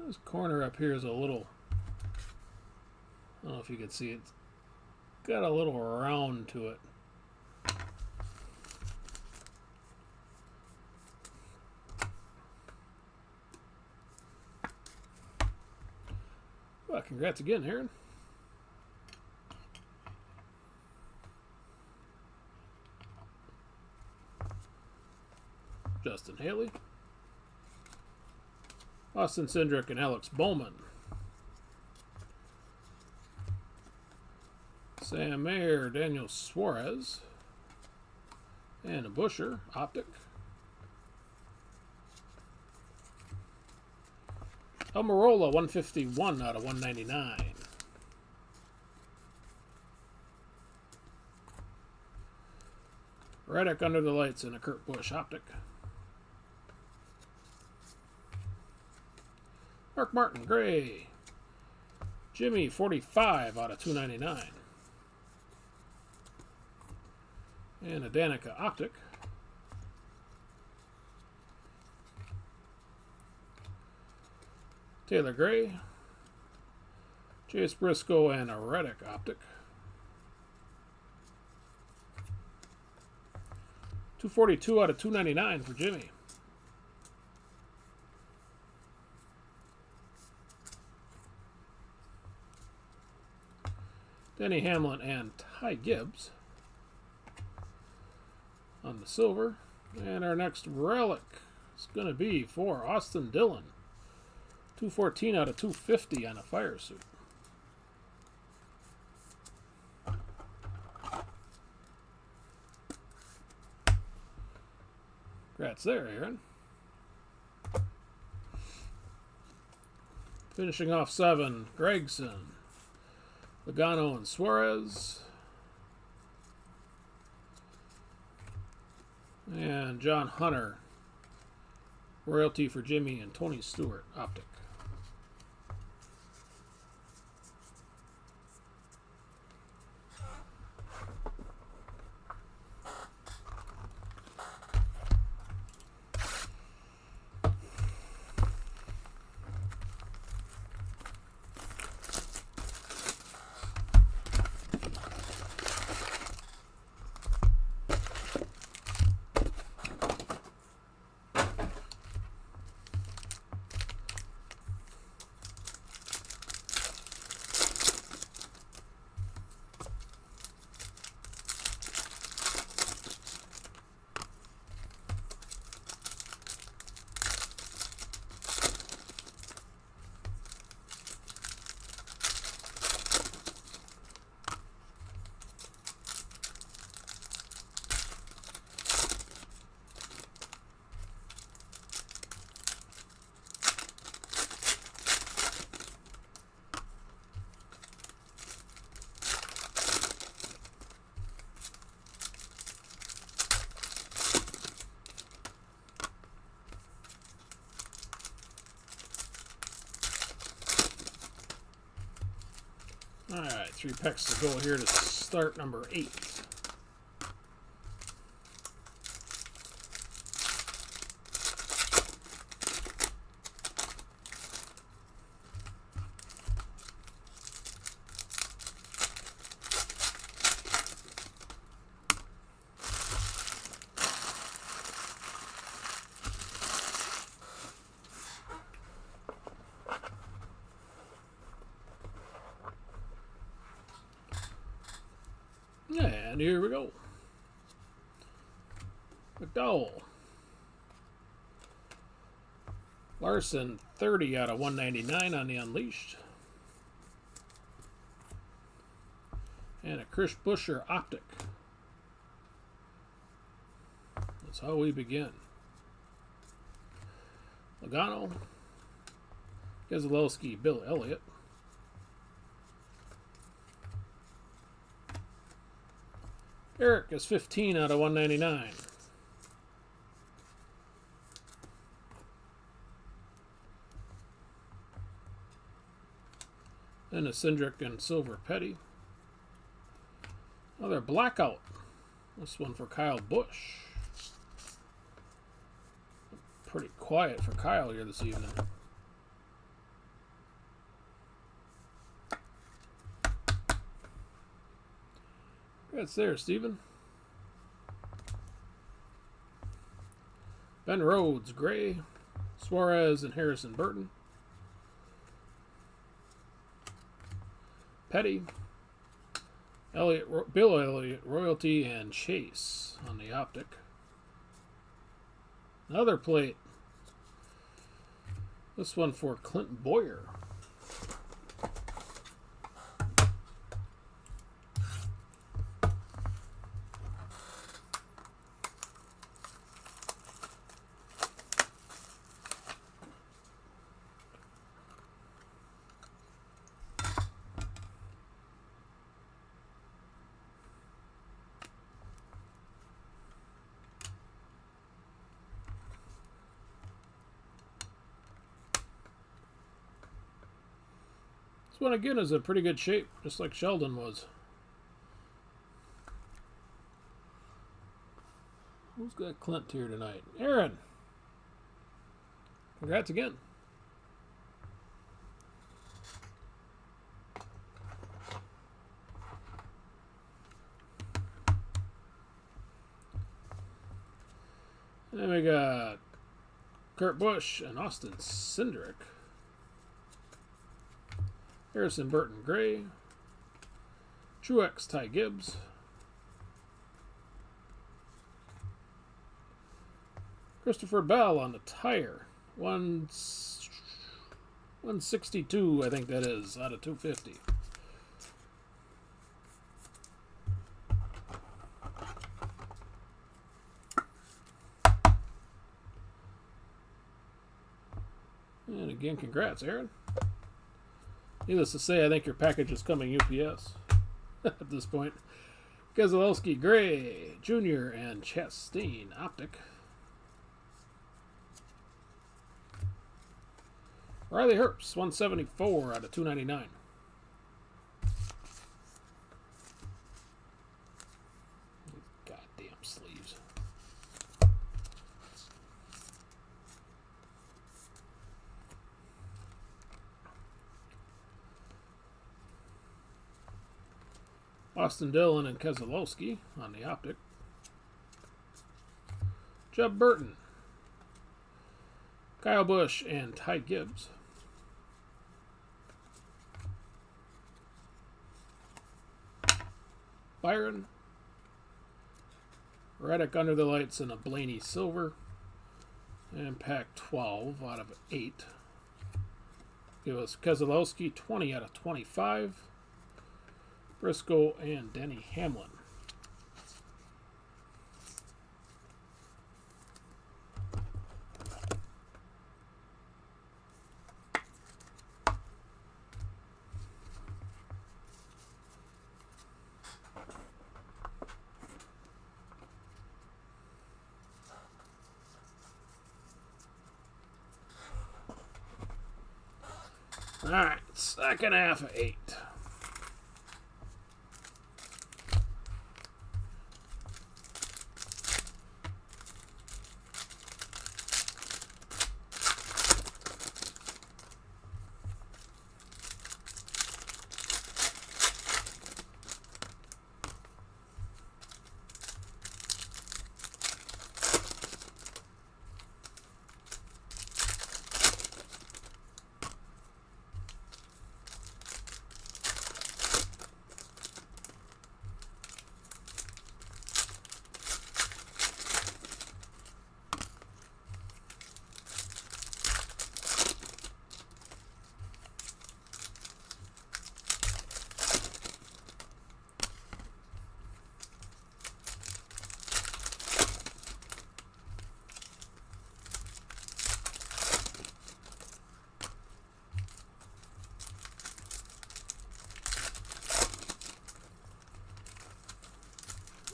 This corner up here is a little, I don't know if you can see it, it's got a little round to it. Well, congrats again, Aaron. Justin Haley. Austin Cindric and Alex Bowman. Sam Mayer, Daniel Suarez. And a Busher, optic. Almirola, 151 out of 199. Reddick under the lights and a Kurt Busch optic. Our Mark Martin, gray. Jimmy, 45 out of 299. And a Danica Optic. Taylor Gray. Chase Briscoe and a Reddick Optic. 242 out of 299 for Jimmy. Denny Hamlin and Ty Gibbs on the silver. And our next relic is going to be for Austin Dillon. 214 out of 250 on a fire suit. Congrats there, Aaron. Finishing off 7, Gregson, Logano, and Suarez. And John Hunter, royalty for Jimmy, and Tony Stewart, Optic. Alright, 3 packs to go here to start number 8. And here we go. McDowell. Larson, 30 out of 199 on the Unleashed. And a Chris Buescher Optic. That's how we begin. Logano. Keselowski, Bill Elliott. Eric is 15 out of 199. Then a Cindric and Silver Petty. Another Blackout. This one for Kyle Busch. Pretty quiet for Kyle here this evening. That's there, Steven. Ben Rhodes, gray. Suarez and Harrison Burton. Petty. Elliott, Bill Elliott, royalty, and Chase on the Optic. Another plate. This one for Clint Boyer. This one again is in pretty good shape, just like Sheldon was. Who's got Clint here tonight? Aaron. Congrats again. And then we got Kurt Busch and Austin Cindric. Harrison Burton Gray. Truex Ty Gibbs. Christopher Bell on the tire. 162, I think that is, out of 250. And again, congrats, Aaron. Needless to say, I think your package is coming UPS at this point. Keselowski Gray Jr. and Chastain Optic. Riley Herbst, 174 out of 299. Goddamn sleeves. Austin Dillon and Keselowski on the Optic. Jeb Burton. Kyle Busch and Ty Gibbs. Byron. Reddick under the lights in a Blaney silver. And pack 12 out of 8. Give us Keselowski 20 out of 25. Briscoe and Denny Hamlin. All right, second half of 8.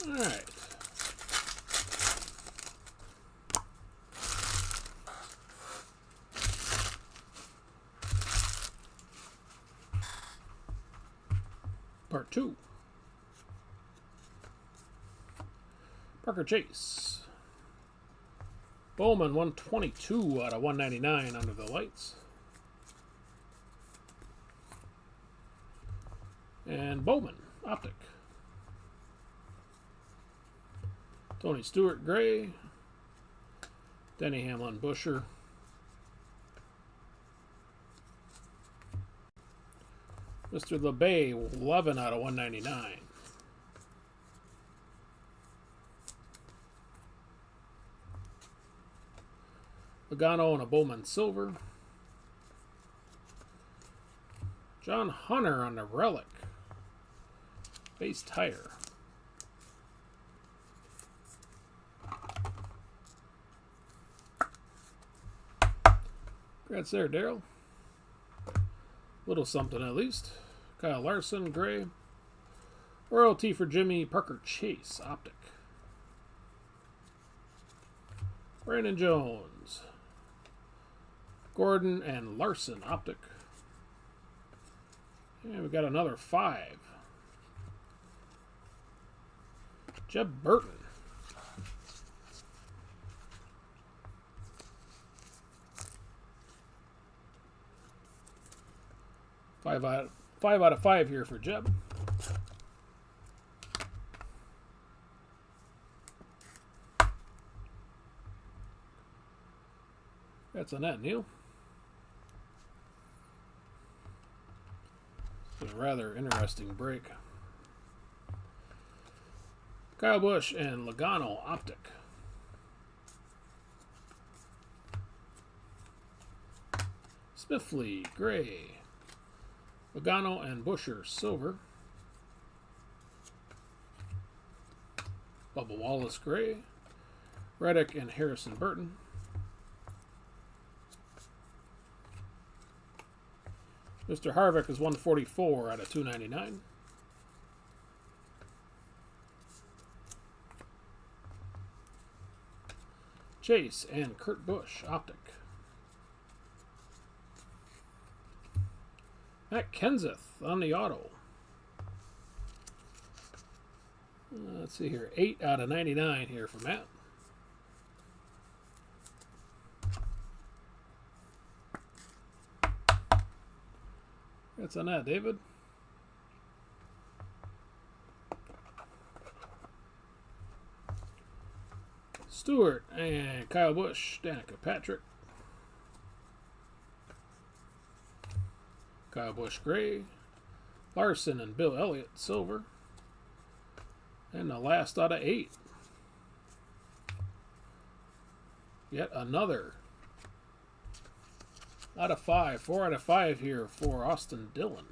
All right. Part 2. Parker Chase. Bowman 122 out of 199 under the lights. And Bowman Optic. Tony Stewart Gray. Denny Hamlin Busher. Mr. LeBay 11 out of 199. Logano and a Bowman Silver. John Hunter on the Relic. Base tire. Congrats there, Daryl. Little something at least. Kyle Larson, Gray. Royalty for Jimmy Parker Chase, Optic. Brandon Jones. Gordon and Larson, Optic. And we got another 5. Jeb Burton. Five out of 5 here for Jeb. That's a net, Neil. It's a rather interesting break. Kyle Busch and Logano Optic. Smithley Gray. Logano and Busher Silver. Bubba Wallace Gray. Reddick and Harrison Burton. Mr. Harvick is 144 out of 299. Chase and Kurt Busch Optic. Matt Kenseth on the auto. Let's see here. 8 out of 99 here for Matt. That's on that, David. Stewart and Kyle Busch, Danica Patrick. Kyle Busch Gray. Larson and Bill Elliott Silver. And the last out of 8. Yet another out of 5. 4 out of 5 here for Austin Dillon.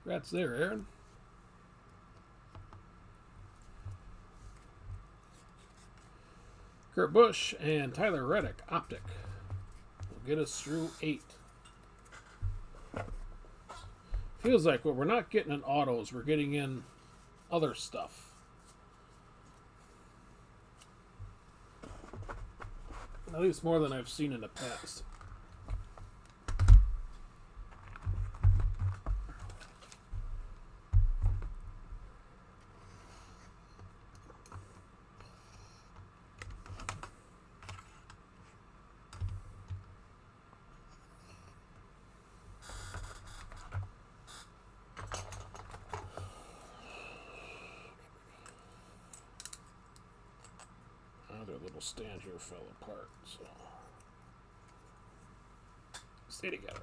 Congrats there, Aaron. Kurt Busch and Tyler Reddick Optic will get us through 8. Feels like what we're not getting in autos, we're getting in other stuff. At least more than I've seen in the past. Their little stand here fell apart, so stay together.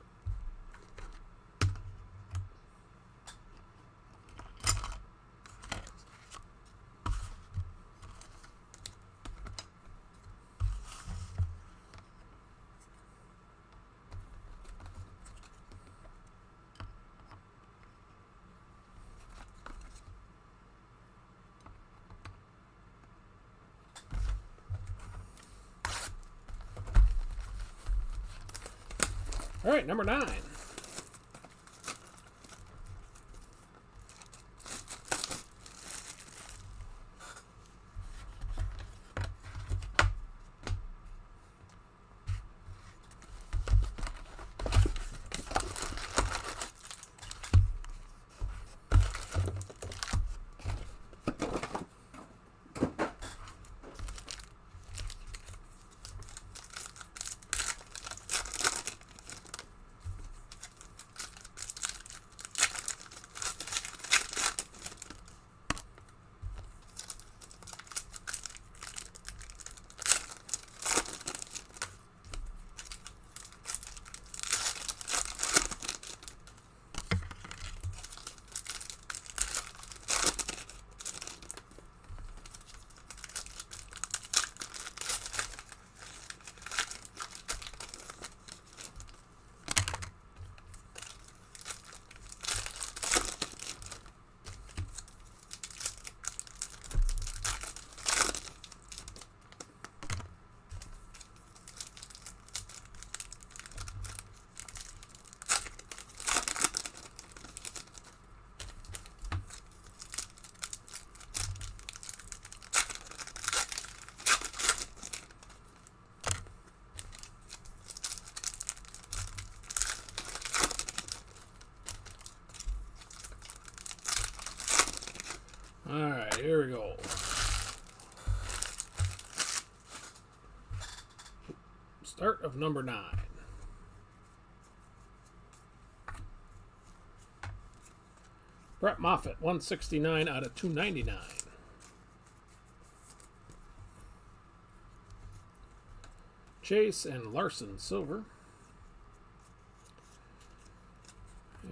All right, number 9. Here we go. Start of number 9. Brett Moffitt, 169 out of 299. Chase and Larson, silver.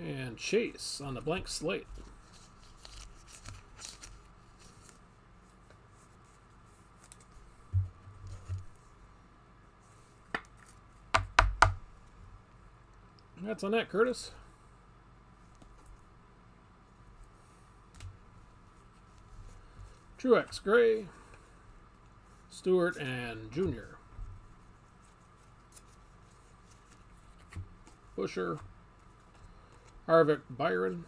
And Chase on the blank slate. That's on that, Curtis. Truex Gray, Stewart and Jr. Busher, Harvick Byron,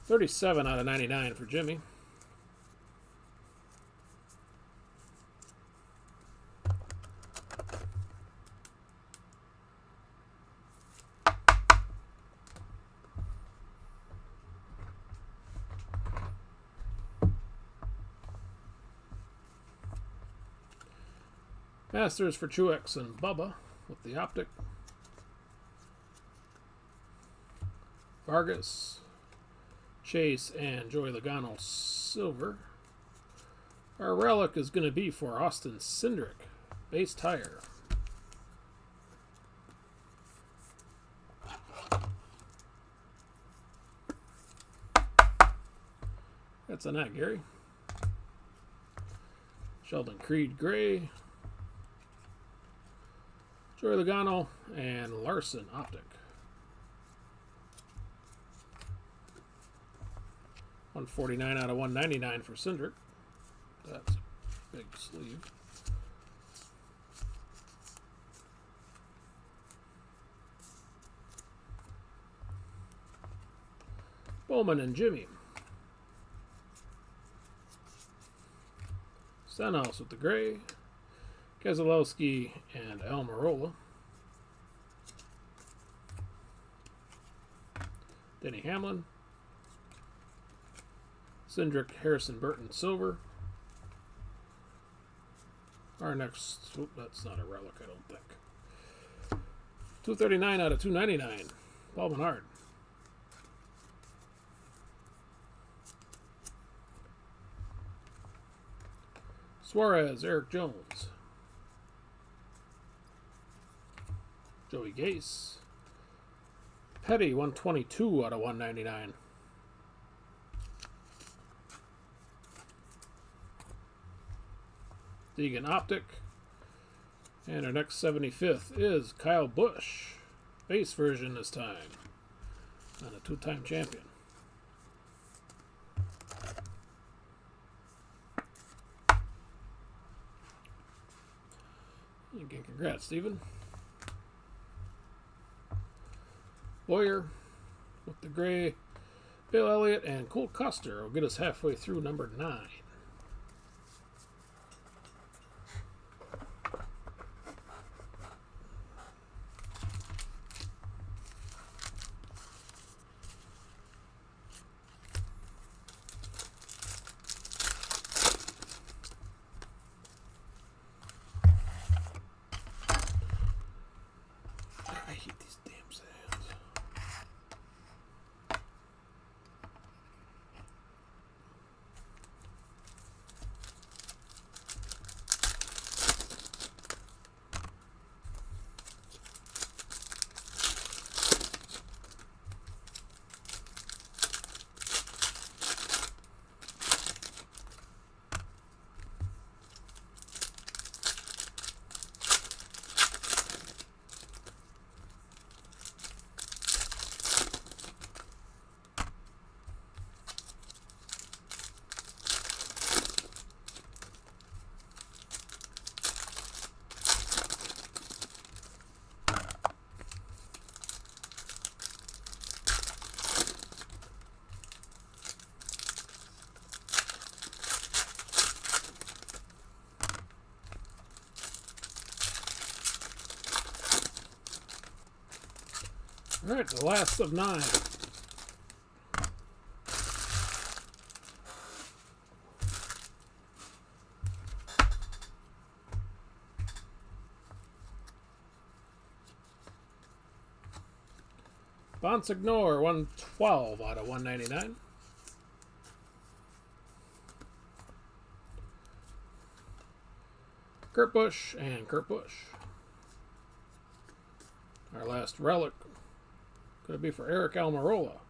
.37 out of 99 for Jimmy. Masters for Truex and Bubba with the optic. Vargas, Chase, and Joey Logano, silver. Our relic is going to be for Austin Cindric, base tire. That's on that, Gary. Sheldon Creed Gray, Joey Logano, and Larson optic. 149 out of 199 for Cindric. That's a big sleeve. Bowman and Jimmy. Stenhouse with the gray. Keselowski and Almirola. Denny Hamlin. Cindric, Harrison Burton, silver. Our next, that's not a relic, I don't think. 239 out of 299. Paul Menard. Suarez, Eric Jones. Joey Gase. Petty, 122 out of 199. Deegan optic. And our next 75th is Kyle Busch. Base version this time. And a two-time champion. Again, congrats, Steven. Boyer with the gray. Bill Elliott and Cole Custer will get us halfway through number 9. I hate these damn sands. All right, the last of 9. Bonsignor, 112 out of 199. Kurt Busch and Kurt Busch. Our last relic could be for Eric Almirola.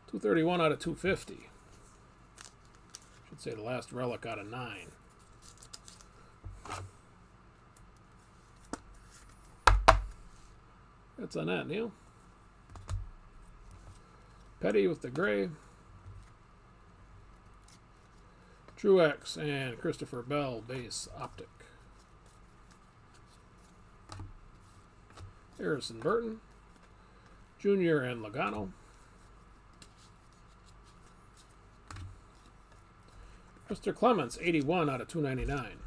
231 out of 250. Should say the last relic out of 9. That's on that, Neil. Petty with the gray. Truex and Christopher Bell base optic. Harrison Burton, Jr. and Logano. Mr. Clements, 81 out of 299.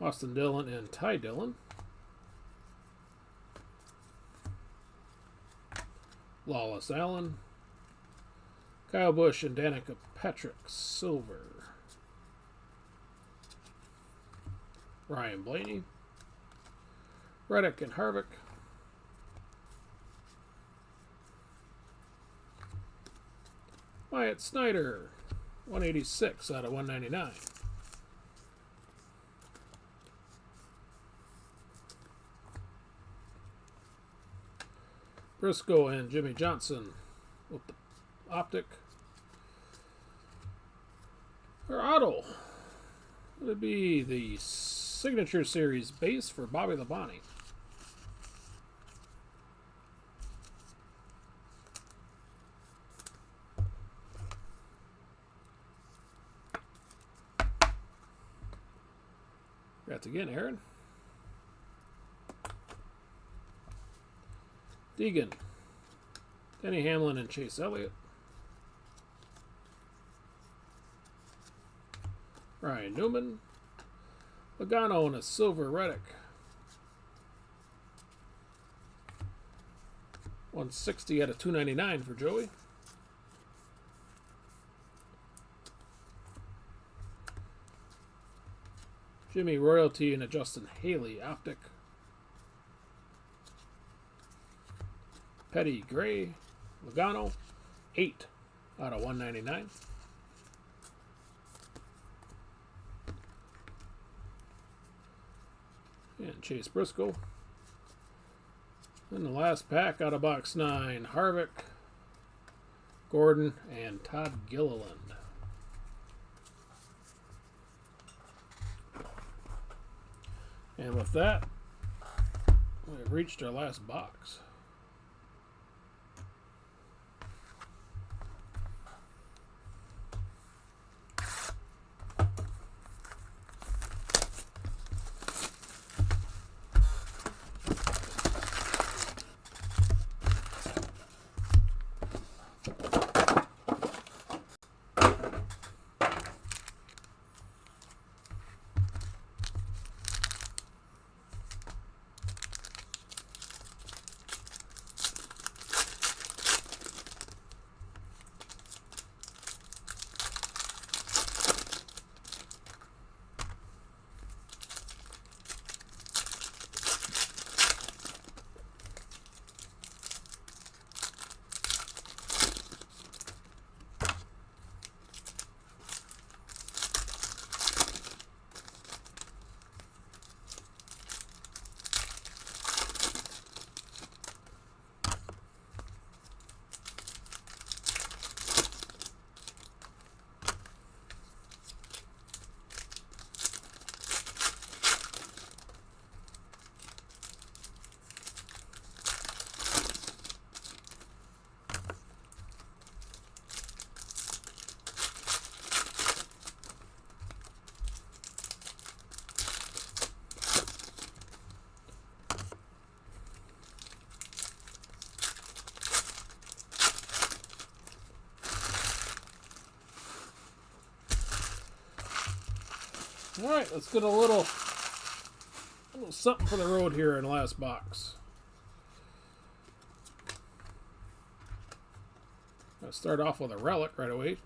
Austin Dillon and Ty Dillon. Lawless Allen. Kyle Busch and Danica Patrick, silver. Ryan Blaney. Reddick and Harvick. Wyatt Snyder, 186 out of 199. Briscoe and Jimmy Johnson with the optic. Our auto would be the Signature Series base for Bobby Labonte. Congrats again, Aaron. Deegan, Denny Hamlin and Chase Elliott. Ryan Newman. Logano and a silver Reddick. 160 out of 299 for Joey. Jimmy Royalty and a Justin Haley optic. Petty Gray. Logano, 8 out of 199. And Chase Briscoe. And the last pack out of box 9, Harvick, Gordon, and Todd Gilliland. And with that, we've reached our last box. All right, let's get a little something for the road here in the last box. I'll start off with a relic right away.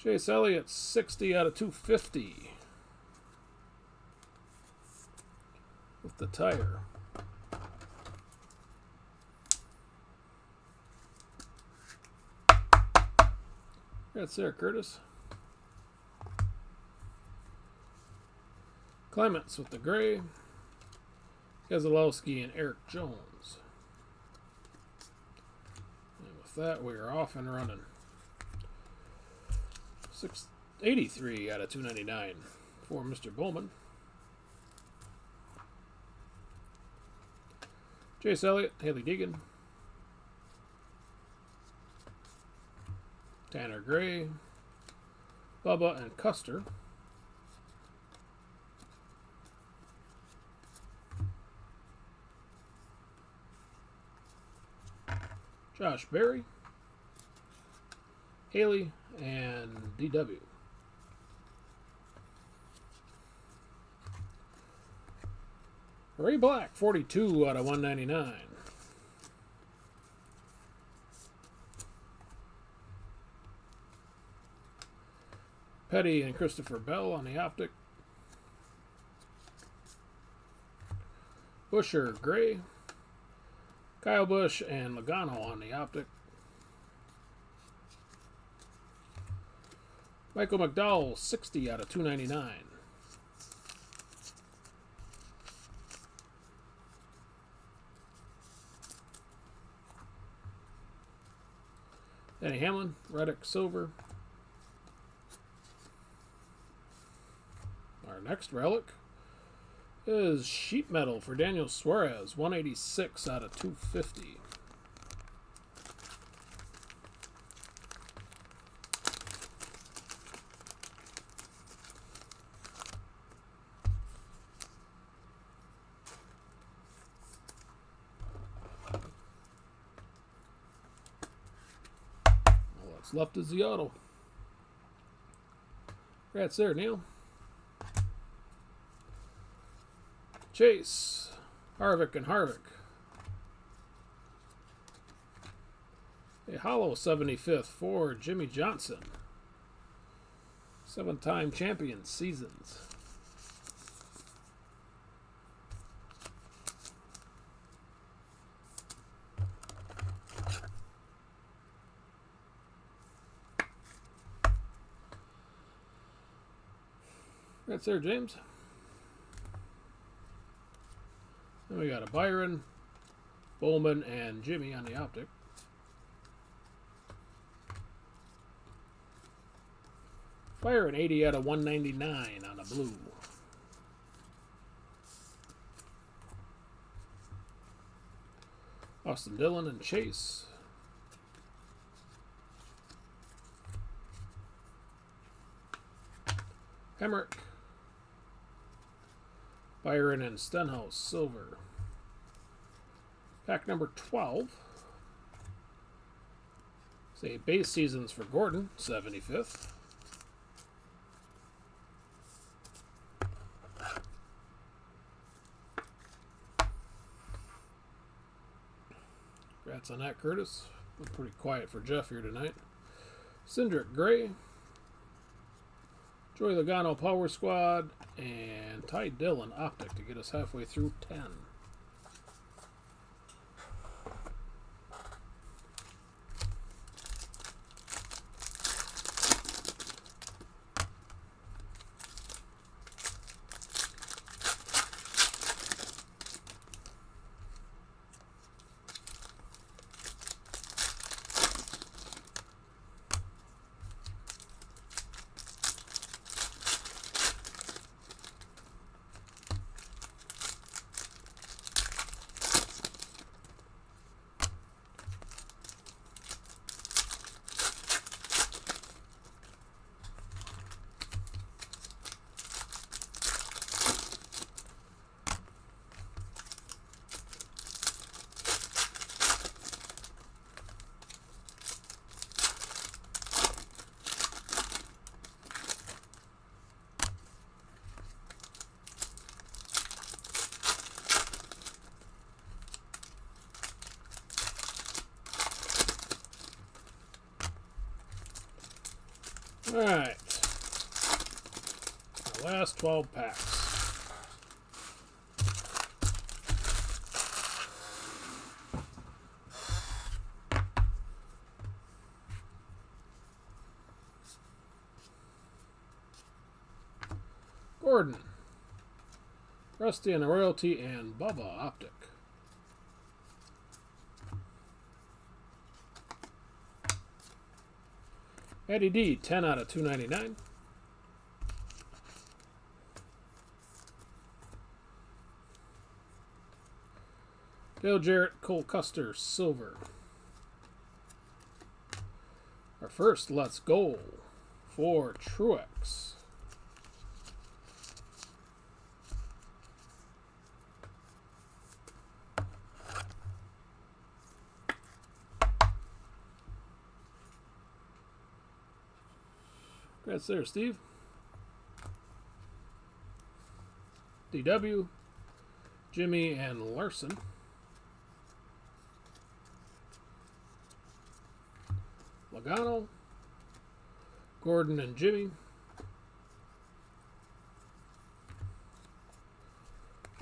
Chase Elliott, 60 out of 250. With the tire. That's there, Curtis. Clements with the gray. Keselowski and Eric Jones. And with that, we are off and running. 683 out of 299 for Mr. Bowman. Chase Elliott, Haley Deegan. Tanner Gray. Bubba and Custer. Josh Berry. Haley and DW. Ray Black, 42 out of 199. Petty and Christopher Bell on the optic. Busher, gray. Kyle Busch and Logano on the optic. Michael McDowell, 60 out of 299. Danny Hamlin, Reddick, silver. Our next relic is sheet metal for Daniel Suarez, 186 out of 250. All that's left is the auto. Congrats there, Neil. Chase, Harvick and Harvick. A hollow 75th for Jimmy Johnson. 7-time champion seasons. That's there, James. Then we got a Byron, Bowman, and Jimmy on the optic. Byron, 80 out of 199 on the blue. Austin Dillon and Chase. Hemrick. Byron and Stenhouse, silver. Pack number 12. Say base seasons for Gordon, 75th. Congrats on that, Curtis. Been pretty quiet for Jeff here tonight. Cindric Gray. Joey Logano Power Squad, and Ty Dillon Optic to get us halfway through 10. Alright. The last 12 packs. Gordon, Rusty and the Royalty, and Bubba Optic. Eddie D, 10 out of 299. Dale Jarrett, Cole Custer, silver. Our first Let's Go for Truex. Congrats there, Steve. DW, Jimmy, and Larson. Logano, Gordon and Jimmy.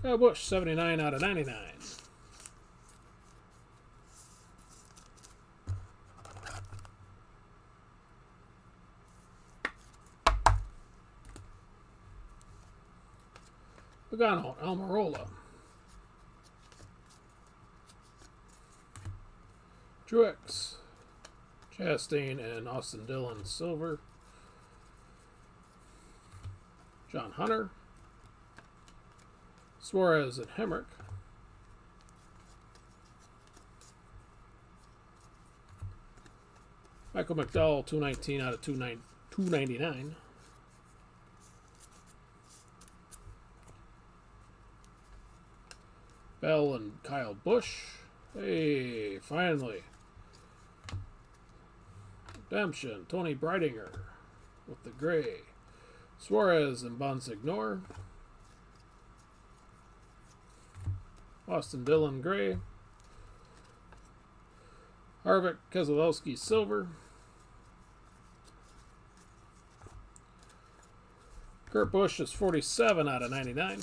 Kyle Busch, 79 out of 99. Logano, Almirola. Truex, Chastain and Austin Dillon, silver. John Hunter, Suarez and Hemrick. Michael McDowell, 219 out of 299. Bell and Kyle Busch. Hey, finally. Redemption, Tony Breidinger with the gray. Suarez and Bonsignor. Austin Dillon, gray. Harvick, Keselowski, silver. Kurt Busch is 47 out of 99.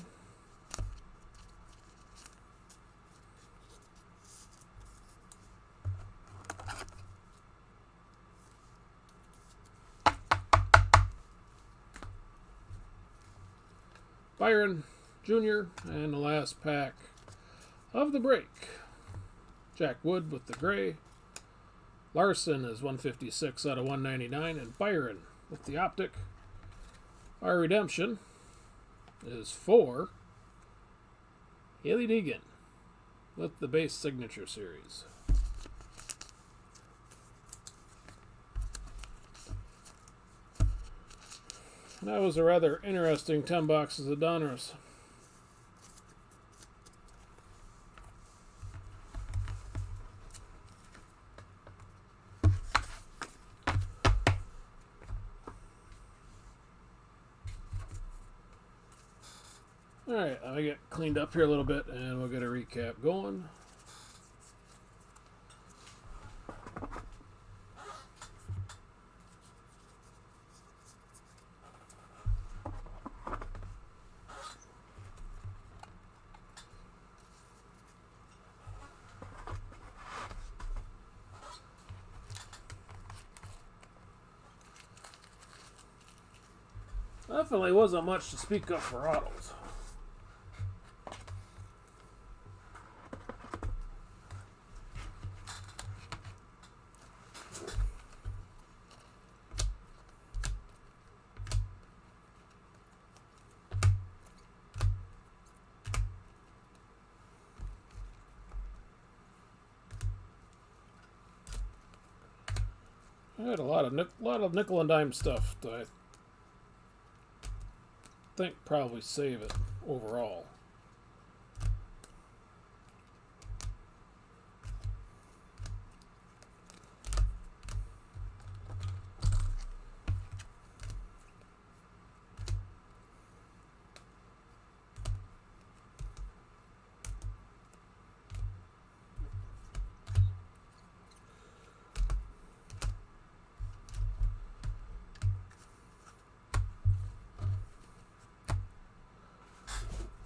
Byron Jr. and the last pack of the break. Jack Wood with the gray. Larson is 156 out of 199. And Byron with the optic. Our redemption is for Haley Deegan with the base signature series. That was a rather interesting 10 boxes of Donruss. Alright, I'll get cleaned up here a little bit and we'll get a recap going. Definitely wasn't much to speak of for autos. I had a lot of nickel and dime stuff that I think probably save it overall.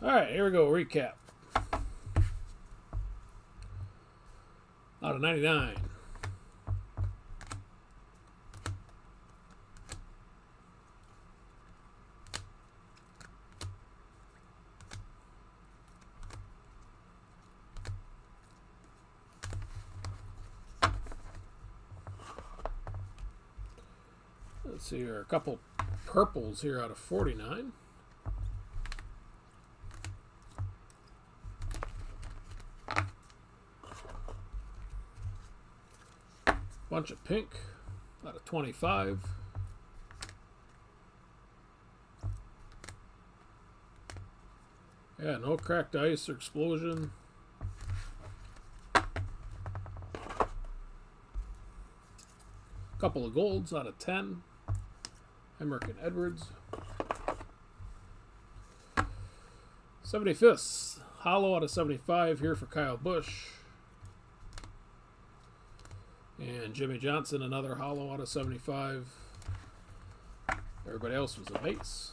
All right, here we go. Recap. Out of 99. Let's see here. A couple purples here out of 49. Bunch of pink out of 25. Yeah, no cracked ice or explosion. Couple of golds out of 10. Emmerich and Edwards. 75th. Hollow out of 75 here for Kyle Busch. And Jimmy Johnson, another hollow out of 75. Everybody else was a base.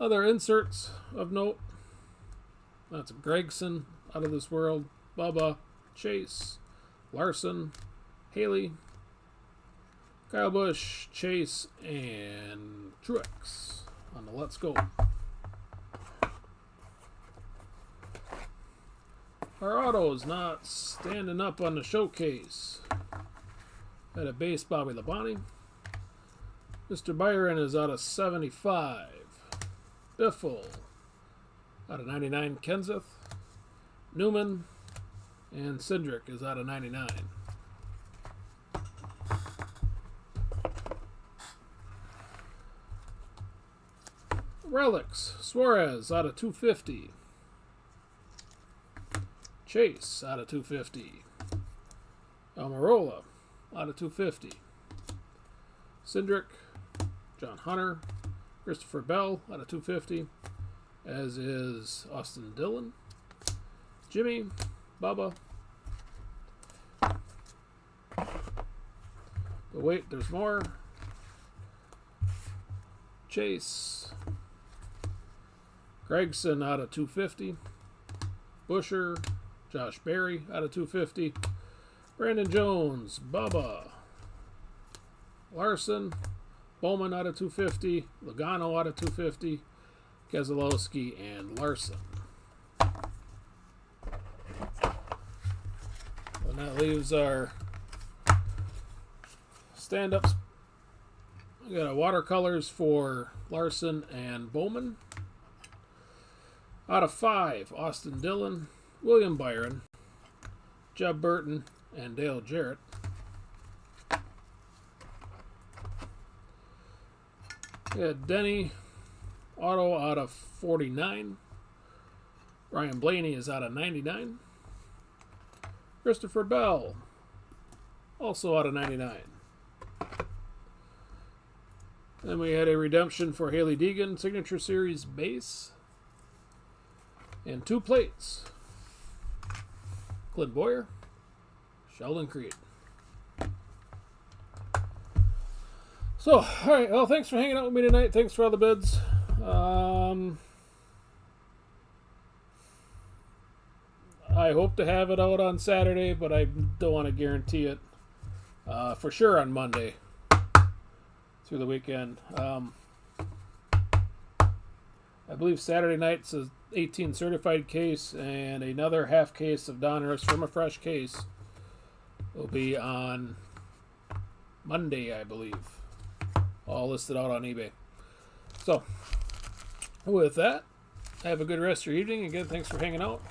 Other inserts of note. That's Gregson, Out of This World, Bubba, Chase, Larson, Haley, Kyle Busch, Chase, and Truex on the Let's Go. Our auto is not standing up on the showcase. At a base, Bobby Labonte. Mr. Byron is out of 75. Biffle out of 99. Kenseth. Newman. And Cindric is out of 99. Relics. Suarez out of 250. Chase out of 250. Almirola out of 250. Cindric, John Hunter, Christopher Bell out of 250, as is Austin Dillon, Jimmy, Bubba. But wait, there's more. Chase, Gregson out of 250, Busher, Josh Berry out of 250. Brandon Jones, Bubba. Larson, Bowman out of 250. Logano out of 250. Keselowski and Larson. And that leaves our stand-ups. We got our watercolors for Larson and Bowman. Out of 5, Austin Dillon, William Byron, Jeb Burton, and Dale Jarrett. We had Denny auto out of 49. Ryan Blaney is out of 99. Christopher Bell also out of 99. Then we had a redemption for Haley Deegan, Signature Series base. And 2 plates. Clint Boyer, Sheldon Creed. So, all right. Well, thanks for hanging out with me tonight. Thanks for all the bids. I hope to have it out on Saturday, but I don't want to guarantee it. For sure on Monday through the weekend. I believe Saturday night's a 18 certified case, and another half case of Donruss from a fresh case will be on Monday, I believe. All listed out on eBay. So, with that, have a good rest of your evening. Again, thanks for hanging out.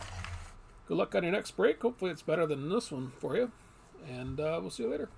Good luck on your next break. Hopefully it's better than this one for you. And we'll see you later.